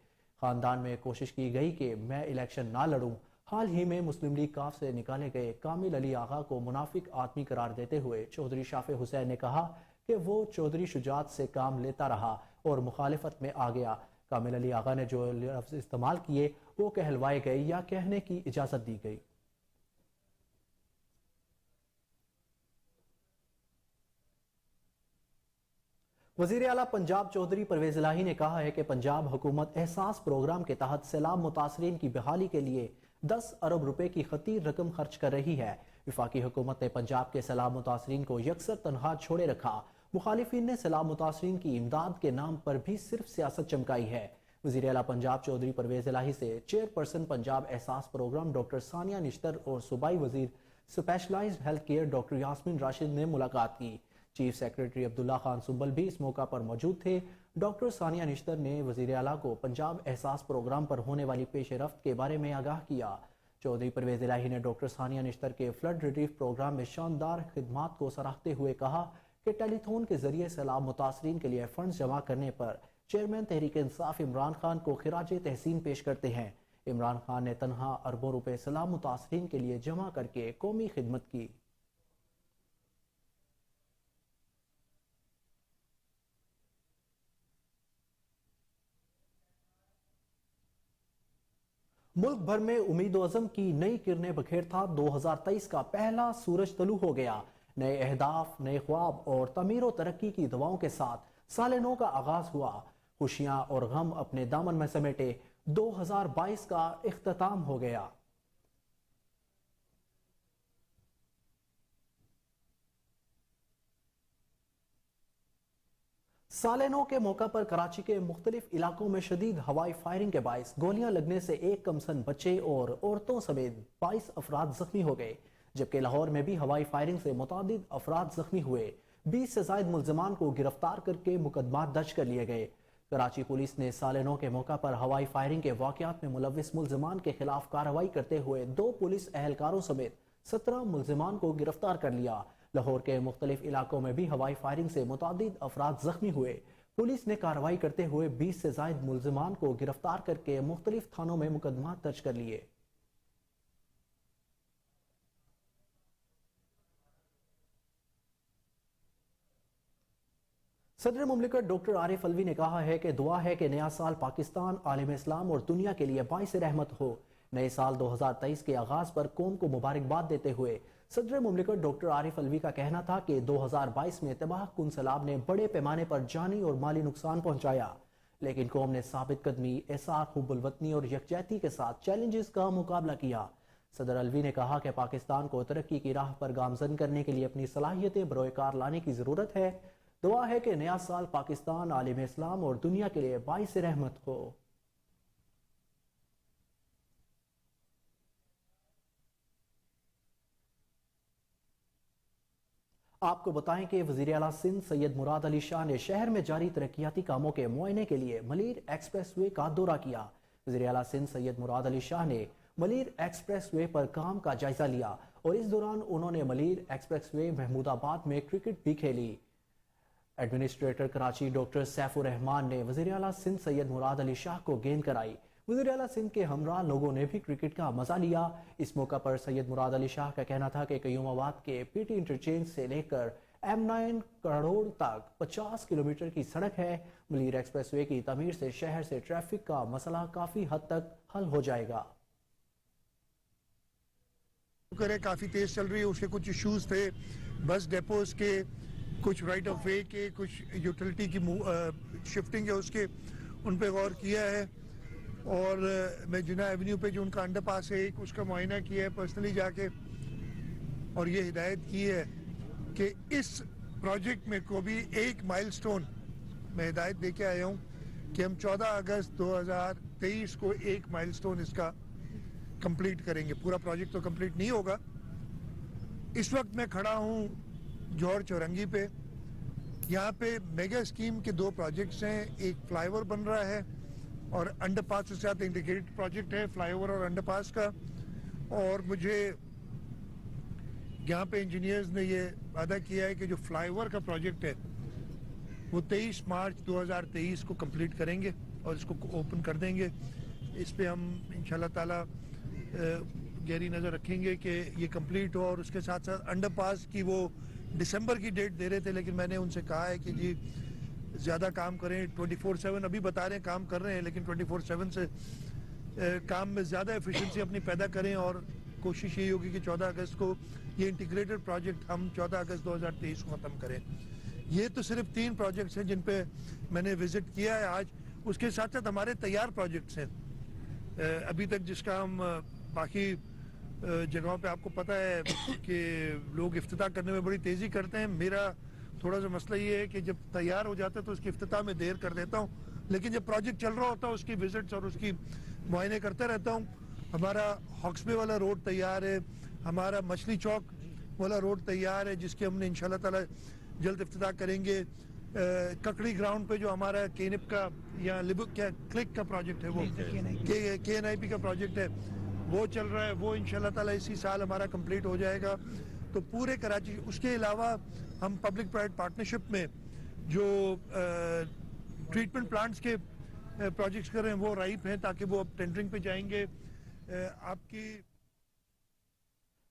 खानदान में कोशिश की गई कि मैं इलेक्शन ना लड़ूं। हाल ही में मुस्लिम लीग काफ से निकाले गए कामिल अली आगा को मुनाफिक आदमी करार देते हुए चौधरी शाफे हुसैन ने कहा कि वो चौधरी शुजात से काम लेता रहा और मुखालिफत में आ गया। कामिल अली आगा ने जो लफ्ज इस्तेमाल किए वो कहलवाए गए या कहने की इजाजत दी गई। वजीर आला पंजाब चौधरी परवेज इलाही ने कहा है कि पंजाब हुकूमत एहसास प्रोग्राम के तहत सैलाब मुतासरीन की बहाली के लिए 10 अरब रुपए की खतीर रकम खर्च कर रही है। विफाकी हुकूमत ने पंजाब के सैलाब मुतासरीन को यकसर तनख्वाह छोड़े रखा। मुखालिफिन ने सैलाब मुतासरीन की इमदाद के नाम पर भी सिर्फ सियासत चमकाई है। वजीर आला पंजाब चौधरी परवेज इलाही से चेयरपर्सन पंजाब एहसास प्रोग्राम डॉक्टर सानिया निश्तर और सूबाई वजीर specialized health care doctor Yasmin Rashid ने मुलाकात की। चीफ सेक्रेटरी अब्दुल्ला खान सुंबल भी इस मौका पर मौजूद थे। डॉक्टर सानिया निश्तर ने वजीर आला को पंजाब एहसास प्रोग्राम पर होने वाली पेशरफ्त के बारे में आगाह किया। चौधरी परवेज इलाही ने डॉक्टर सानिया निश्तर के फ्लड रिलीफ प्रोग्राम में शानदार खिदमात को सराहते हुए कहा कि टेलीथोन के जरिए सैलाब मुतासरीन के लिए फंड जमा करने पर चेयरमैन तहरीक इंसाफ इमरान खान को खिराज तहसीन पेश करते हैं। इमरान खान ने तनहा अरबों रुपए सैलाब मुतासरीन के लिए जमा करके कौमी खिदमत की। मुल्क भर में उम्मीद अज़म की नई किरणें बखेरता 2023 का पहला सूरज तलू हो गया। नए अहदाफ, नए ख्वाब और तमीर व तरक्की की दुआओं के साथ साल नौ का आगाज हुआ। खुशियां और गम अपने दामन में समेटे 2022 का इख्तिताम हो गया। سال نو کے موقع پر کراچی کے مختلف علاقوں میں شدید ہوائی فائرنگ کے باعث گولیاں لگنے سے ایک کمسن بچے اور عورتوں سمیت 22 افراد زخمی ہو گئے، جبکہ لاہور میں بھی ہوائی فائرنگ سے متعدد افراد زخمی ہوئے۔ 20 سے زائد ملزمان کو گرفتار کر کے مقدمات درج کر لیے گئے۔ کراچی پولیس نے سال نو کے موقع پر ہوائی فائرنگ کے واقعات میں ملوث ملزمان کے خلاف کارروائی کرتے ہوئے 2 پولیس اہلکاروں سمیت 17 ملزمان کو گرفتار کر لیا۔ لاہور کے مختلف علاقوں میں بھی ہوائی فائرنگ سے متعدد افراد زخمی ہوئے۔ پولیس نے کارروائی کرتے ہوئے 20 سے زائد ملزمان کو گرفتار کر کے مختلف تھانوں میں مقدمات درج کر لیے۔ صدر مملکت ڈاکٹر عارف الوی نے کہا ہے کہ دعا ہے کہ نیا سال پاکستان، عالم اسلام اور دنیا کے لیے باعث رحمت ہو۔ نئے سال 2023 کے آغاز پر قوم کو مبارکباد دیتے ہوئے صدر مملکت ڈاکٹر عارف الوی کا کہنا تھا کہ 2022 میں تباہ کن سیلاب نے بڑے پیمانے پر جانی اور مالی نقصان پہنچایا، لیکن قوم نے ثابت قدمی، ایثار، حب الوطنی اور یکجہتی کے ساتھ چیلنجز کا مقابلہ کیا۔ صدر الوی نے کہا کہ پاکستان کو ترقی کی راہ پر گامزن کرنے کے لیے اپنی صلاحیتیں بروئے کار لانے کی ضرورت ہے۔ دعا ہے کہ نیا سال پاکستان، عالم اسلام اور دنیا کے لیے باعث رحمت ہو۔ آپ کو بتائیں کہ وزیر اعلیٰ سندھ سید مراد علی شاہ نے شہر میں جاری ترقیاتی کاموں کے معائنے کے لیے ملیر ایکسپریس وے کا دورہ کیا۔ وزیر اعلیٰ سندھ سید مراد علی شاہ نے ملیر ایکسپریس وے پر کام کا جائزہ لیا اور اس دوران انہوں نے ملیر ایکسپریس وے محمود آباد میں کرکٹ بھی کھیلی۔ ایڈمنسٹریٹر کراچی ڈاکٹر سیف الرحمان نے وزیر اعلیٰ سندھ سید مراد علی شاہ کو گیند کرائی۔ وزیر اعلیٰ سندھ کے ہمراہ لوگوں نے بھی کرکٹ کا مزہ لیا۔ اس موقع پر سید مراد علی شاہ کا کہنا تھا کہ قیوم آباد کے پی ٹی انٹرچینج سے لے کر M9 کروڑ تک 50 کلومیٹر کی سڑک ہے۔ ملیر ایکسپریس وے کی تعمیر سے شہر سے ٹریفک کا مسئلہ کافی حد تک حل ہو جائے گا۔ کافی تیز چل رہی ہے، اس کے کچھ ایشوز تھے، بس ڈیپوز کے، کچھ رائٹ آف وے کے، کچھ یوٹیلٹی کی شفٹنگ ہے اس کے، ان پہ غور کیا ہے۔ اور میں جناح ایونیو پہ جو ان کا انڈر پاس ہے اس کا معائنہ کیا ہے پرسنلی جا کے، اور یہ ہدایت کی ہے کہ اس پروجیکٹ میں کو بھی ایک مائل سٹون میں ہدایت دے کے آیا ہوں کہ ہم 14 اگست 2023 کو ایک مائل سٹون اس کا کمپلیٹ کریں گے۔ پورا پروجیکٹ تو کمپلیٹ نہیں ہوگا۔ اس وقت میں کھڑا ہوں جوہر چورنگی پہ، یہاں پہ میگا اسکیم کے 2 پروجیکٹس ہیں، ایک فلائی اوور بن رہا ہے اور انڈر پاس کے ساتھ انٹیگریٹڈ پروجیکٹ ہے فلائی اوور اور انڈر پاس کا، اور مجھے یہاں پہ انجینئرز نے یہ وعدہ کیا ہے کہ جو فلائی اوور کا پروجیکٹ ہے وہ 23 مارچ 2023 کو کمپلیٹ کریں گے اور اس کو اوپن کر دیں گے۔ اس پہ ہم انشاءاللہ تعالی گہری نظر رکھیں گے کہ یہ کمپلیٹ ہو، اور اس کے ساتھ ساتھ انڈر پاس کی وہ دسمبر کی ڈیٹ دے رہے تھے، لیکن میں نے ان سے کہا ہے کہ جی زیادہ کام کریں، 24/7 ابھی بتا رہے ہیں کام کر رہے ہیں، لیکن 24/7 سے کام میں زیادہ ایفیشنسی اپنی پیدا کریں، اور کوشش یہی ہوگی کہ 14 اگست کو یہ انٹیگریٹڈ پروجیکٹ ہم 14 اگست 2023 کو ختم کریں۔ یہ تو صرف 3 پروجیکٹس ہیں جن پہ میں نے وزٹ کیا ہے آج۔ اس کے ساتھ ساتھ ہمارے تیار پروجیکٹس ہیں ابھی تک، جس کا ہم باقی جگہوں پہ آپ کو پتہ ہے کہ لوگ افتتاح کرنے میں بڑی تیزی کرتے ہیں۔ میرا تھوڑا سا مسئلہ یہ ہے کہ جب تیار ہو جاتا ہے تو اس کی افتتاح میں دیر کر دیتا ہوں، لیکن جب پروجیکٹ چل رہا ہوتا ہے اس کی وزٹس اور اس کی معائنے کرتا رہتا ہوں۔ ہمارا ہاکس بے والا روڈ تیار ہے، ہمارا مچھلی چوک والا روڈ تیار ہے جس کے ہم نے انشاءاللہ تعالی جلد افتتاح کریں گے۔ ککڑی گراؤنڈ پہ جو ہمارا کینپ کا یا کلک کا پروجیکٹ ہے، وہ KNIP کا پروجیکٹ ہے، وہ چل رہا ہے، وہ انشاءاللہ تعالی اسی سال ہمارا کمپلیٹ ہو جائے گا۔ تو پورے کراچی، اس کے علاوہ ہم پبلک پرائیویٹ پارٹنرشپ میں جو ٹریٹمنٹ پلانٹس کے پروجیکٹس کر رہے ہیں وہ رائپ ہیں، تاکہ وہ اب ٹینڈرنگ پہ جائیں گے۔ آپ کی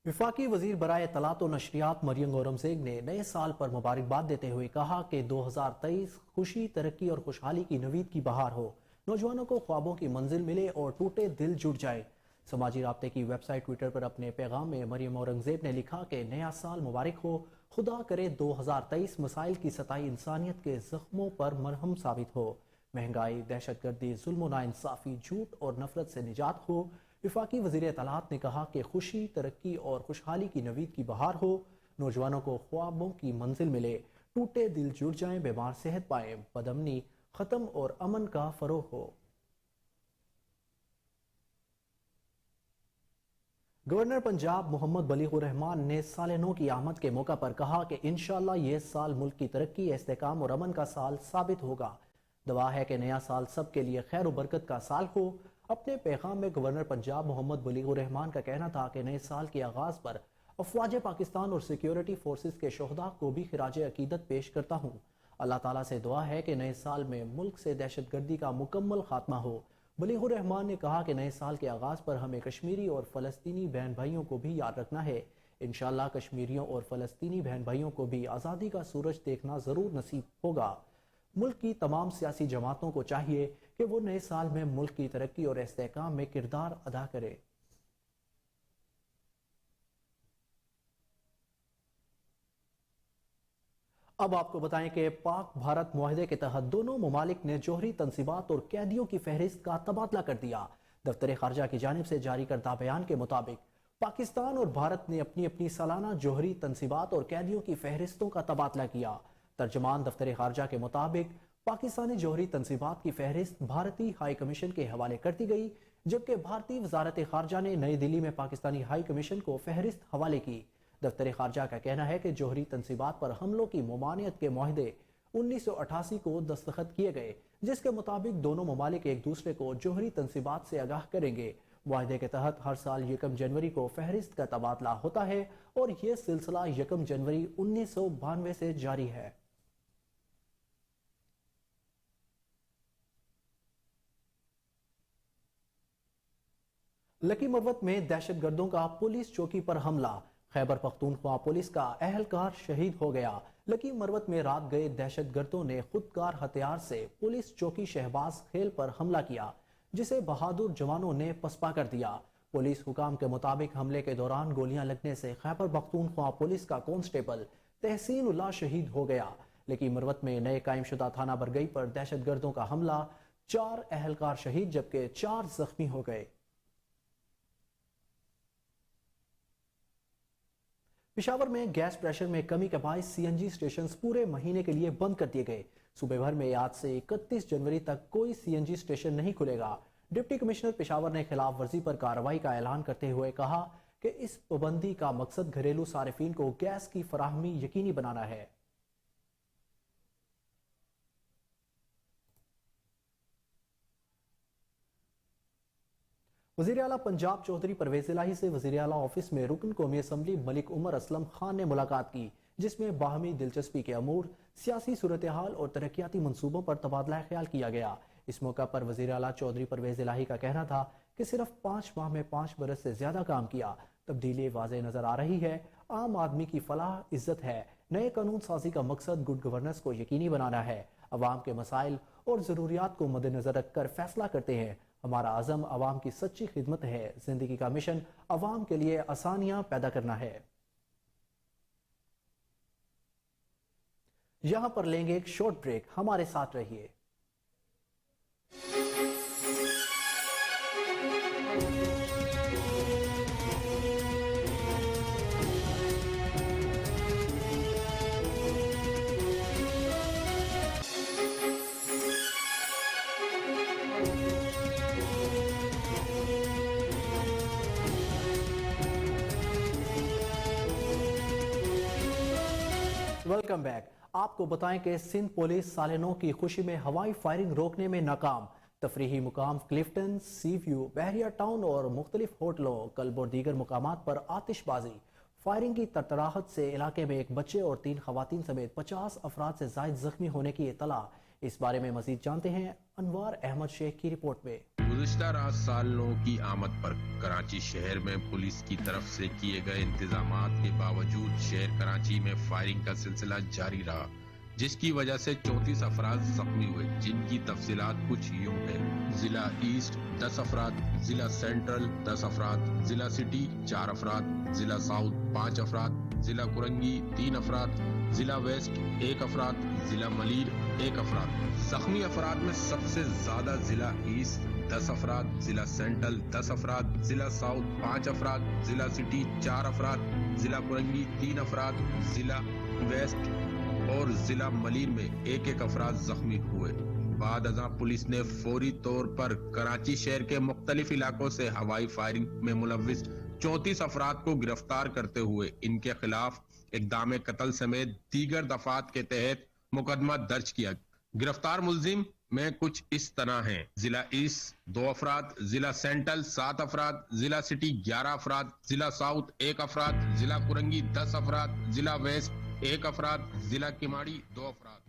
وفاقی وزیر برائے اطلاعات و نشریات مریم اورنگزیب نے نئے سال پر مبارکباد دیتے ہوئے کہا کہ 2023 خوشی، ترقی اور خوشحالی کی نوید کی بہار ہو، نوجوانوں کو خوابوں کی منزل ملے اور ٹوٹے دل جڑ جائے۔ سماجی رابطے کی ویب سائٹ ٹویٹر پر اپنے پیغام میں مریم اورنگزیب نے لکھا کہ نیا سال مبارک ہو، خدا کرے 2023 مسائل کی ستائی انسانیت کے زخموں پر مرہم ثابت ہو، مہنگائی، دہشت گردی، ظلم و ناانصافی، جھوٹ اور نفرت سے نجات ہو۔ وفاقی وزیر اطلاعات نے کہا کہ خوشی، ترقی اور خوشحالی کی نوید کی بہار ہو، نوجوانوں کو خوابوں کی منزل ملے، टूटे दिल जुड़ जाएं, बीमार सेहत पाएं, बदअमनी खत्म और अमन का फरोग हो। गवर्नर पंजाब मोहम्मद बलीगुर रहमान ने साल नौ की आमद के मौका पर कहा कि इंशाअल्लाह ये साल मुल्क की तरक्की, इस्तेकाम और अमन का साल साबित होगा। दुआ है कि नया साल सबके लिए खैर और बरकत का साल हो। अपने पैगाम में गवर्नर पंजाब मोहम्मद बलीगुर रहमान का कहना था कि नए साल के आगाज पर अफवाज पाकिस्तान और सिक्योरिटी फोर्सेस के शोहदा को भी खिराज अकीदत पेश करता हूँ। अल्लाह ताला से दुआ है कि नए साल में मुल्क से दहशत गर्दी का मुकम्मल खात्मा हो। बलीगुर रहमान ने कहा कि नए साल के आगाज पर हमें कश्मीरी और फलस्तीनी बहन भाइयों को भी याद रखना है। इंशाअल्लाह कश्मीरियों और फलस्तीनी बहन भाइयों को भी आज़ादी का सूरज देखना ज़रूर नसीब होगा। मुल्क की तमाम सियासी जमातों को चाहिए कि वो नए साल में मुल्क की तरक्की और इस्तेहकाम में किरदार अदा करे। अब आपको बताएं कि पाक भारत मुआहदे के तहत दोनों ममालिक ने जौहरी तंसीबात और कैदियों की फहरिस्त का तबादला कर दिया। दफ्तर खारजा की जानिब से जारी करदा बयान के मुताबिक पाकिस्तान और भारत ने अपनी अपनी सालाना जौहरी तंसीबात और कैदियों की फहरिस्तों का तबादला किया। तर्जमान दफ्तर खारजा के मुताबिक पाकिस्तानी जौहरी तंसीबात की फहरिस्त भारतीय हाई कमीशन के हवाले कर दी गई, जबकि भारतीय वजारत खारजा ने नई दिल्ली में पाकिस्तानी हाई कमीशन को फहरिस्त हवाले की। दफ्तर खारजा का कहना है कि जौहरी तंसीबात पर हमलों की ममानियत के मुआहदे 1988 को दस्तखत किए गए, जिसके मुताबिक दोनों ममालिक एक दूसरे को जौहरी तंसीबात से आगाह करेंगे। मुआहदे के तहत हर साल 1 जनवरी को फहरिस्त का तबादला होता है और यह सिलसिला 1 जनवरी 1992 से जारी है। लकी मरवत में दहशतगर्दों का पुलिस चौकी पर हमला। खैबर पख्तूनख्वा पुलिस का अहलकार शहीद हो गया। लकी मरवत में रात गए दहशतगर्दों ने खुदकार हथियार से पुलिस चौकी शहबाज खेल पर हमला किया, जिसे बहादुर जवानों ने पसपा कर दिया। पुलिस हुकाम के मुताबिक हमले के दौरान गोलियां लगने से खैबर पख्तूनख्वा पुलिस का कांस्टेबल तहसीन उल्लाह शहीद हो गया। लकी मरवत में नए कायमशुदा थाना बरगई पर दहशतगर्दों का हमला, 4 अहलकार शहीद जबकि 4 जख्मी हो गए। पेशावर में गैस प्रेशर में कमी के बायस सीएनजी स्टेशन पूरे महीने के लिए बंद कर दिए गए। सूबे भर में आज से 31 जनवरी तक कोई सीएनजी स्टेशन नहीं खुलेगा। डिप्टी कमिश्नर पेशावर ने खिलाफ वर्जी पर कार्रवाई का ऐलान करते हुए कहा कि इस पाबंदी का मकसद घरेलू सारिफीन को गैस की फराहमी यकीनी बनाना है। वज़ीर आला पंजाब चौधरी परवेज इलाही से वज़ीर आला ऑफिस में रुकन कौमी असम्बली मलिक उमर असलम खान ने मुलाकात की, जिसमें बाहमी दिलचस्पी के अमूर, सियासी सूरत हाल और तरक्याती मंसूबों पर तबादला ख्याल किया गया। इस मौका पर वज़ीर आला चौधरी परवेज इलाही का कहना था कि सिर्फ 5 माह में 5 बरस से ज्यादा काम किया। तब्दीली वाज़े नजर आ रही है। आम आदमी की फलाह इज्जत है। नए कानून साजी का मकसद गुड गवर्नेंस को यकीनी बनाना है। अवाम के मसाइल और जरूरियात को मद्देनजर रखकर फैसला करते हैं। हमारा आज़म अवाम की सच्ची खिदमत है। जिंदगी का मिशन अवाम के लिए आसानियां पैदा करना है। यहां पर लेंगे एक शॉर्ट ब्रेक, हमारे साथ रहिए। Welcome back. आपको बताएं कि सिंध पुलिस साल 9 की खुशी में हवाई फायरिंग रोकने में नाकाम। तफरीही मुकाम क्लिफ्टन, सी व्यू, बहरिया टाउन और मुख्तलिफ होटलों, क्लब और दीगर मुकामात पर आतिशबाजी। फायरिंग की तरतराहट से इलाके में एक बच्चे और 3 खवातीन समेत 50 अफराद से जायद जख्मी होने की इतला। इस बारे में मजीद जानते हैं अनवार अहमद शेख की रिपोर्ट में। गुज़िश्ता रात साल 9 की आमद पर कराची शहर में पुलिस की तरफ से किए गए इंतजामात के बावजूद शहर कराची में फायरिंग का सिलसिला जारी रहा, जिसकी वजह से 34 अफराद जख्मी हुए, जिनकी तफसीलात कुछ यूं है। जिला ईस्ट 10 अफराद, जिला सेंट्रल 10 अफराद, जिला सिटी 4 अफराद, जिला साउथ 5 अफराद, जिला कुरंगी 3 अफराद, जिला वेस्ट 1 अफराद, जिला मलीर 1 अफराद। जख्मी अफराद में सबसे ज्यादा जिला ईस्ट 10 अफराद, जिला सेंट्रल 10 अफराद, जिला साउथ 5 अफराद, जिला सिटी 4 अफराद, जिला कुरंगी 3 अफराद, जिला वेस्ट और जिला मलीर में एक अफराद जख्मी हुए। बाद अज़ां पुलिस ने फौरी तौर पर कराची शहर के मुख्तलिफ इलाकों से हवाई फायरिंग में मुलव्विस 34 अफराद को गिरफ्तार करते हुए इनके खिलाफ इक़दाम कत्ल समेत दीगर दफात के तहत मुकदमा दर्ज किया। गिरफ्तार मुलजिम में कुछ इस तरह हैं: जिला ईस्ट 2 अफराद, जिला सेंट्रल 7 अफराद, जिला सिटी 11 अफराद, जिला साउथ 1 अफराद, जिला कुरंगी 10 अफराद, जिला वेस्ट 1 अफराद, जिला किमाड़ी 2 अफराद।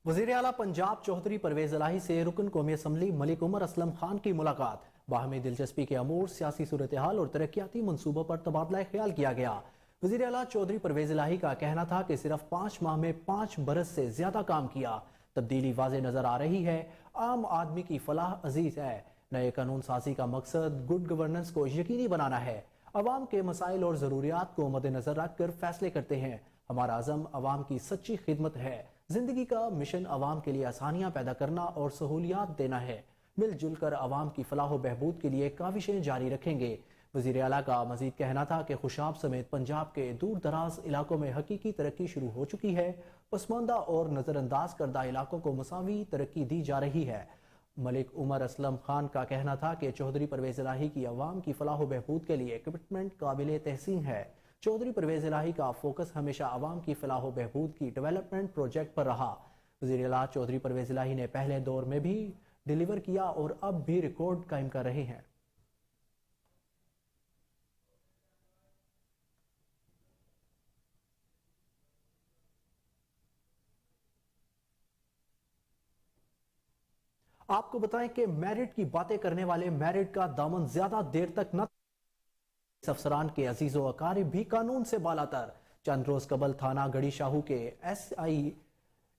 वज़ीर आला पंजाब चौधरी परवेज इलाही से रुकन कौमी असम्बली मलिक उमर असलम खान की मुलाकात। बाहमी दिलचस्पी के अमूर, सियासी सूरत हाल और तरक्याती मनसूबों पर तबादला ख्याल किया गया। वज़ीर आला चौधरी परवेज इलाही का कहना था कि सिर्फ 5 माह में 5 बरस से ज्यादा काम किया। तब्दीली वाज़े नजर आ रही है। आम आदमी की फलाह अजीज है। नए कानून साजी का मकसद गुड गवर्नेंस को यकीनी बनाना है। अवाम के मसाइल और ज़रूरियात को मद्देनजर रखकर फैसले करते हैं। हमारा अज़म अवाम की सच्ची खिदमत है। जिंदगी का मिशन अवाम के लिए आसानियां पैदा करना और सहूलियात देना है। मिलजुल कर अवाम की फलाह बहबूद के लिए काविशें जारी रखेंगे। वज़ीर आला का मजीद कहना था कि खुशाब समेत पंजाब के दूर दराज इलाकों में हकीकी तरक्की शुरू हो चुकी है। पसमानदा और नज़रअंदाज करदा इलाकों को मसावी तरक्की दी जा रही है। मलिक उमर असलम खान का कहना था कि चौधरी परवेज इलाही की अवाम की फलाह बहबूद के लिए कमिटमेंट काबिल तहसीन है। चौधरी परवेज इलाही का फोकस हमेशा अवाम की फलाह बहबूद की डेवलपमेंट प्रोजेक्ट पर रहा। वज़ीर आला चौधरी परवेज इलाही ने पहले दौर में भी डिलीवर किया और अब भी रिकॉर्ड कायम कर रहे हैं। आपको बताएं कि मैरिट की बातें करने वाले मैरिट का दामन ज्यादा देर तक न अफसरान के अजीजो अकारिब भी कानून से बालातर। चंद रोज कबल थाना गढ़ी शाहू के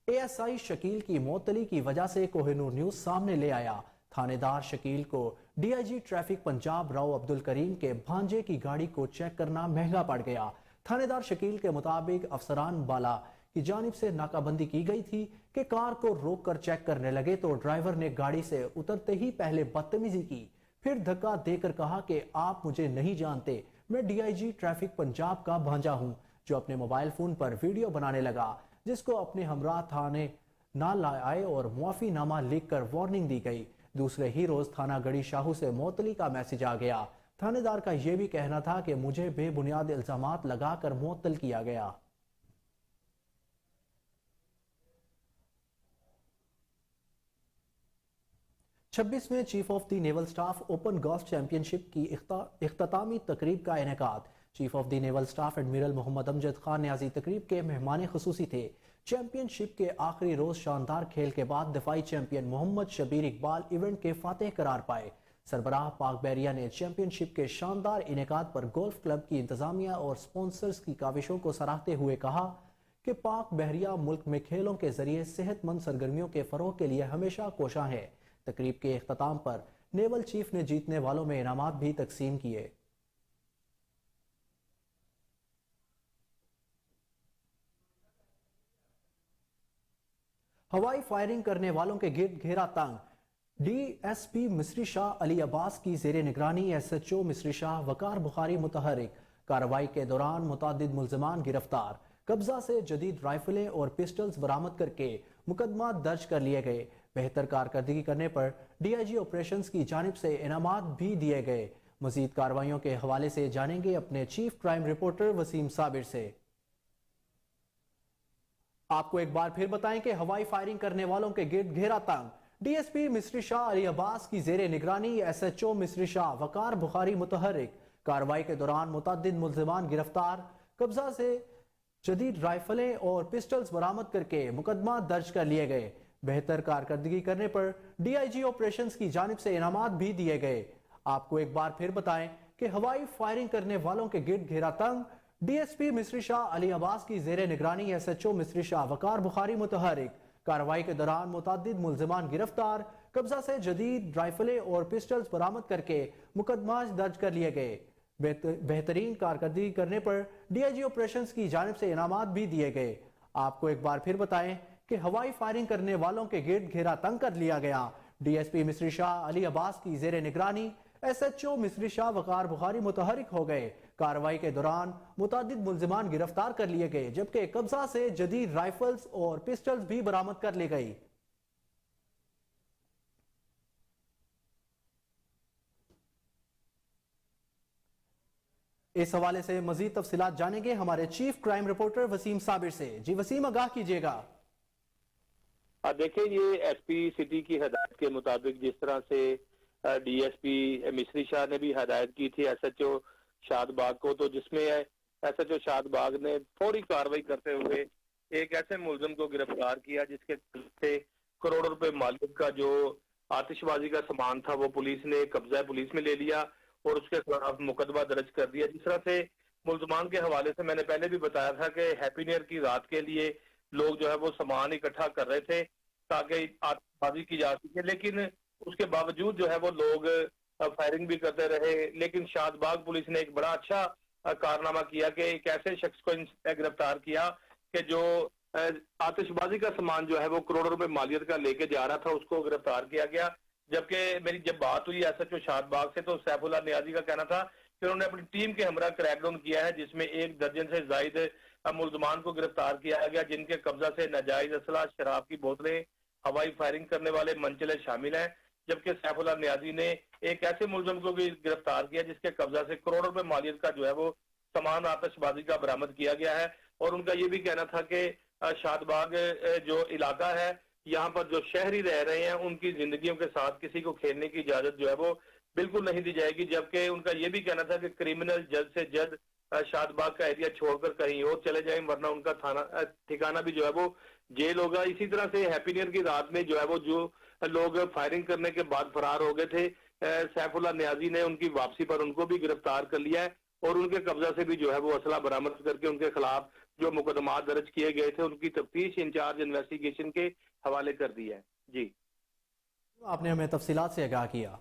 एएसआई शकील की मुअत्तली की वजह से कोहिनूर न्यूज सामने ले आया। थानेदार शकील को डीआईजी ट्रैफिक पंजाब राव अब्दुल करीम के भांजे की गाड़ी को चेक करना महंगा पड़ गया। थानेदार शकील के मुताबिक अफसरान बाला की जानिब से नाकाबंदी की गई थी कि कार को रोक कर चेक करने लगे तो ड्राइवर ने गाड़ी से उतरते ही पहले बदतमीजी की, फिर धक्का देकर कहा कि आप मुझे नहीं जानते, मैं डीआईजी ट्रैफिक पंजाब का भांजा हूं, जो अपने मोबाइल फोन पर वीडियो बनाने लगा, जिसको अपने हमरा थाने ना लाए और मुआफीनामा लिख कर वार्निंग दी गई। दूसरे ही रोज थाना गढ़ी शाहू से मुअत्तली का मैसेज आ गया। थानेदार का यह भी कहना था कि मुझे बेबुनियाद इल्जामात लगाकर मुअत्तल किया गया। 26वें chief of the naval staff open golf championship की इख्तितामी तकरीब का इनेकाद। Chief of the naval staff admiral Mohammad Amjad Khan Niazi तकरीब के मेहमान खुसूसी थे। चैंपियनशिप के आखिरी रोज शानदार खेल के बाद दिफाई चैंपियन मोहम्मद शबीर इकबाल इवेंट के फातेह करार पाए। सरबराह पाक बहरिया ने चैंपियनशिप के शानदार इनेकाद पर गोल्फ क्लब की इंतजामिया और स्पॉन्सर्स की काविशों को सराहते हुए कहा कि पाक बहरिया मुल्क में खेलों के जरिए सेहतमंद सरगर्मियों के फरोग के लिए हमेशा कोशां है। तकरीब के इख्तिताम पर नेवल चीफ ने जीतने वालों में इनामात भी तकसीम किए। हवाई फायरिंग करने वालों के गिर्द घेरा तंग। डीएसपी मिस्री शाह अली अब्बास की जेर निगरानी एसएचओ मिस्री शाह वकार बुखारी मुतहरिक। कार्रवाई के दौरान मुतादिद मुल्जिमान गिरफ्तार। कब्जा से जदीद राइफलें और पिस्टल्स बरामद करके मुकदमा दर्ज कर लिए गए। बेहतर कारकर्दगी करने पर डीआईजी ऑपरेशंस की जानिब से इनामात भी दिए गए। मजीद कार्रवाइयों के हवाले से जानेंगे अपने chief crime reporter Waseem Sabir से। आपको एक बार फिर बताएं कि हवाई फायरिंग करने वालों के गिर्द घेरा तंग। डीएसपी मिस्री शाह अली अब्बास की जेर निगरानी एसएचओ मिस्री शाह वकार बुखारी मुतहरिक। कार्रवाई के दौरान मुतादिद मुल्जिमान गिरफ्तार। कब्जा से जदीद राइफलें और पिस्टल्स बरामद करके मुकदमा दर्ज कर लिए गए। बेहतर कारकर्दगी करने पर डीआईजी ऑपरेशंस की जानिब से इनामात भी दिए गए। आपको एक बार फिर बताएं कि हवाई फायरिंग करने वालों के गिर्द घेरा तंग। डीएसपी मिस्री शाह अली अब्बास की जेर निगरानी एसएचओ मिस्री शाह वकार बुखारी मुतहरिक। कार्रवाई के दौरान मुतादिद मुल्जिमान गिरफ्तार। कब्जा से जदीद राइफलें और पिस्टल्स बरामद करके मुकदमा दर्ज कर लिए गए। बेहतरीन कारकर्दगी करने पर डीआईजी ऑपरेशंस की जानिब से इनामात भी दिए गए। आपको एक बार फिर बताएं कि हवाई फायरिंग करने वालों के गिर्द घेरा तंग कर लिया गया। डीएसपी मिस्री शाह अली अब्बास की जेर निगरानी एसएचओ मिस्री शाह वकार बुखारी मुतहरिक हो गए। कार्रवाई के दौरान मुतादिद मुल्जिमान गिरफ्तार कर लिए गए, जबकि कब्जा से जदीद राइफल्स और पिस्टल्स भी बरामद कर ली गई। इस हवाले से मजीद तफसीलात जानेंगे हमारे chief crime reporter Waseem Sabir से। जी वसीम, आगाह कीजिएगा। देखिए, ये एसपी सिटी की हदायत के मुताबिक जिस तरह से डीएसपी मिस्री शाह ने भी हदायत की थी एसएचओ शादबाग को, तो जिसमें एसएचओ शादबाग ने फौरी कार्रवाई करते हुए एक ऐसे मुलजिम को गिरफ्तार किया जिसके से करोड़ों रुपए मालियत का जो आतिशबाजी का सामान था वो पुलिस ने कब्जा पुलिस में ले लिया और उसके खिलाफ मुकदमा दर्ज कर दिया। जिस तरह से मुल्जिमान के हवाले से मैंने पहले भी बताया था कि हैप्पी न्यू ईयर की रात के लिए लोग जो है वो सामान इकट्ठा कर रहे थे ताकि आतिशबाजी की जा सके, लेकिन उसके बावजूद जो है वो लोग फायरिंग भी करते रहे। लेकिन शादबाग पुलिस ने एक बड़ा अच्छा कारनामा किया कि एक ऐसे शख्स को गिरफ्तार किया कि जो आतिशबाजी का सामान जो है वो करोड़ों रुपए मालियत का लेके जा रहा था, उसको गिरफ्तार किया गया। जबकि मेरी जब बात हुई एसएचओ शादबाग से तो सैफुल्लाह नियाजी का कहना था कि उन्होंने अपनी टीम के हमरा क्रैकडाउन किया है, जिसमें 1 दर्जन से जायद मुल्जिमान को गिरफ्तार किया गया, जिनके कब्जा से नाजायज असला, शराब की बोतलें, हवाई फायरिंग करने वाले मंचले शामिल हैं। जबकि सैफुल्लाह नियाजी ने एक ऐसे मुलजिम को भी गिरफ्तार किया जिसके कब्जा से करोड़ों रुपए मालियत का जो है वो सामान आतिशबाजी का बरामद किया गया है। और उनका ये भी कहना था कि शादबाग जो इलाका है, यहाँ पर जो शहरी रह रहे हैं उनकी जिंदगियों के साथ किसी को खेलने की इजाजत जो है वो बिल्कुल नहीं दी जाएगी। जबकि उनका ये भी कहना था कि क्रिमिनल जल्द से जल्द शादबाग का एरिया छोड़कर कहीं और चले जाएं, वरना उनका थाना ठिकाना भी जो है वो जेल होगा। इसी तरह से हैप्पी न्यू ईयर की रात में जो है वो जो लोग फायरिंग करने के बाद फरार हो गए थे, सैफुल्लाह नियाजी ने उनकी वापसी पर उनको भी गिरफ्तार कर लिया है और उनके कब्जा से भी जो है वो असला बरामद करके उनके खिलाफ जो मुकदमा दर्ज किए गए थे उनकी तफ्तीश इंचार्ज इन्वेस्टिगेशन के हवाले कर दिया है। जी, आपने हमें तफसीलात से आगाह किया।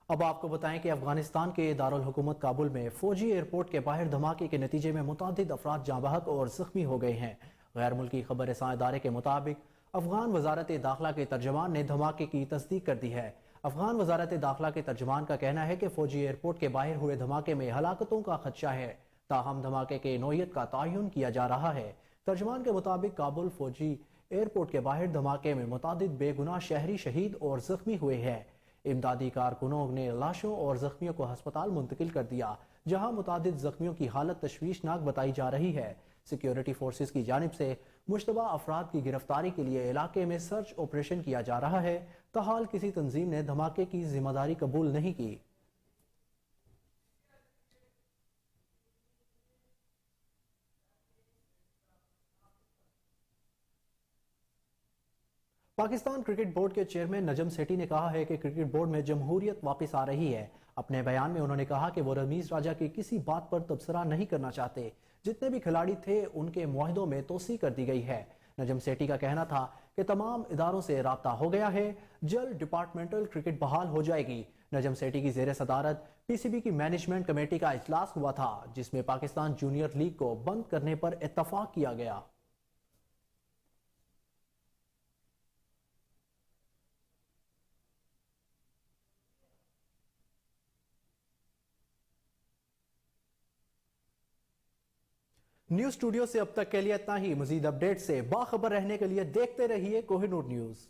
अब आपको बताएं कि अफगानिस्तान के दारुल हुकूमत काबुल में फौजी एयरपोर्ट के बाहर धमाके के नतीजे में मुतादिद अफराद जाँ बहक और जख्मी हो गए हैं। गैर मुल्की खबर रसां इदारे के मुताबिक अफगान वजारत दाखिला के तर्जमान ने धमाके की तस्दीक कर दी है। अफगान वजारत दाखिला के तर्जमान का कहना है कि फौजी एयरपोर्ट के बाहर हुए धमाके में हलाकतों का खदशा है, ताहम धमाके के नौयत का तयन किया जा रहा है। तर्जमान के मुताबिक काबुल फौजी एयरपोर्ट के बाहर धमाके में मुतादिद बेगुनाह शहरी शहीद और जख्मी हुए हैं। इमदादी कारकुनों ने लाशों और जख्मियों को अस्पताल मुंतकिल कर दिया, जहां मुतादिद जख्मियों की हालत तशवीशनाक बताई जा रही है। सिक्योरिटी फोर्सेस की जानिब से मुश्तबा अफराद की गिरफ्तारी के लिए इलाके में सर्च ऑपरेशन किया जा रहा है। ताहाल किसी तंजीम ने धमाके की जिम्मेदारी कबूल नहीं की। पाकिस्तान क्रिकेट बोर्ड के चेयरमैन नजम सेठी ने कहा है कि क्रिकेट बोर्ड में जमहूरियत वापस आ रही है। अपने बयान में उन्होंने कहा कि वो रमीज राजा की किसी बात पर तबसरा नहीं करना चाहते। जितने भी खिलाड़ी थे उनके मुआहदों में तोसी कर दी गई है। नजम सेठी का कहना था कि तमाम इदारों से राब्ता हो गया है, जल्द डिपार्टमेंटल क्रिकेट बहाल हो जाएगी। नजम सेठी की जेर सदारत पीसीबी की मैनेजमेंट कमेटी का इजलास हुआ था, जिसमें पाकिस्तान जूनियर लीग को बंद करने पर इत्तफाक किया गया। न्यूज स्टूडियो से अब तक के लिए इतना ही। मजीद अपडेट से बाखबर रहने के लिए देखते रहिए कोहिनूर न्यूज।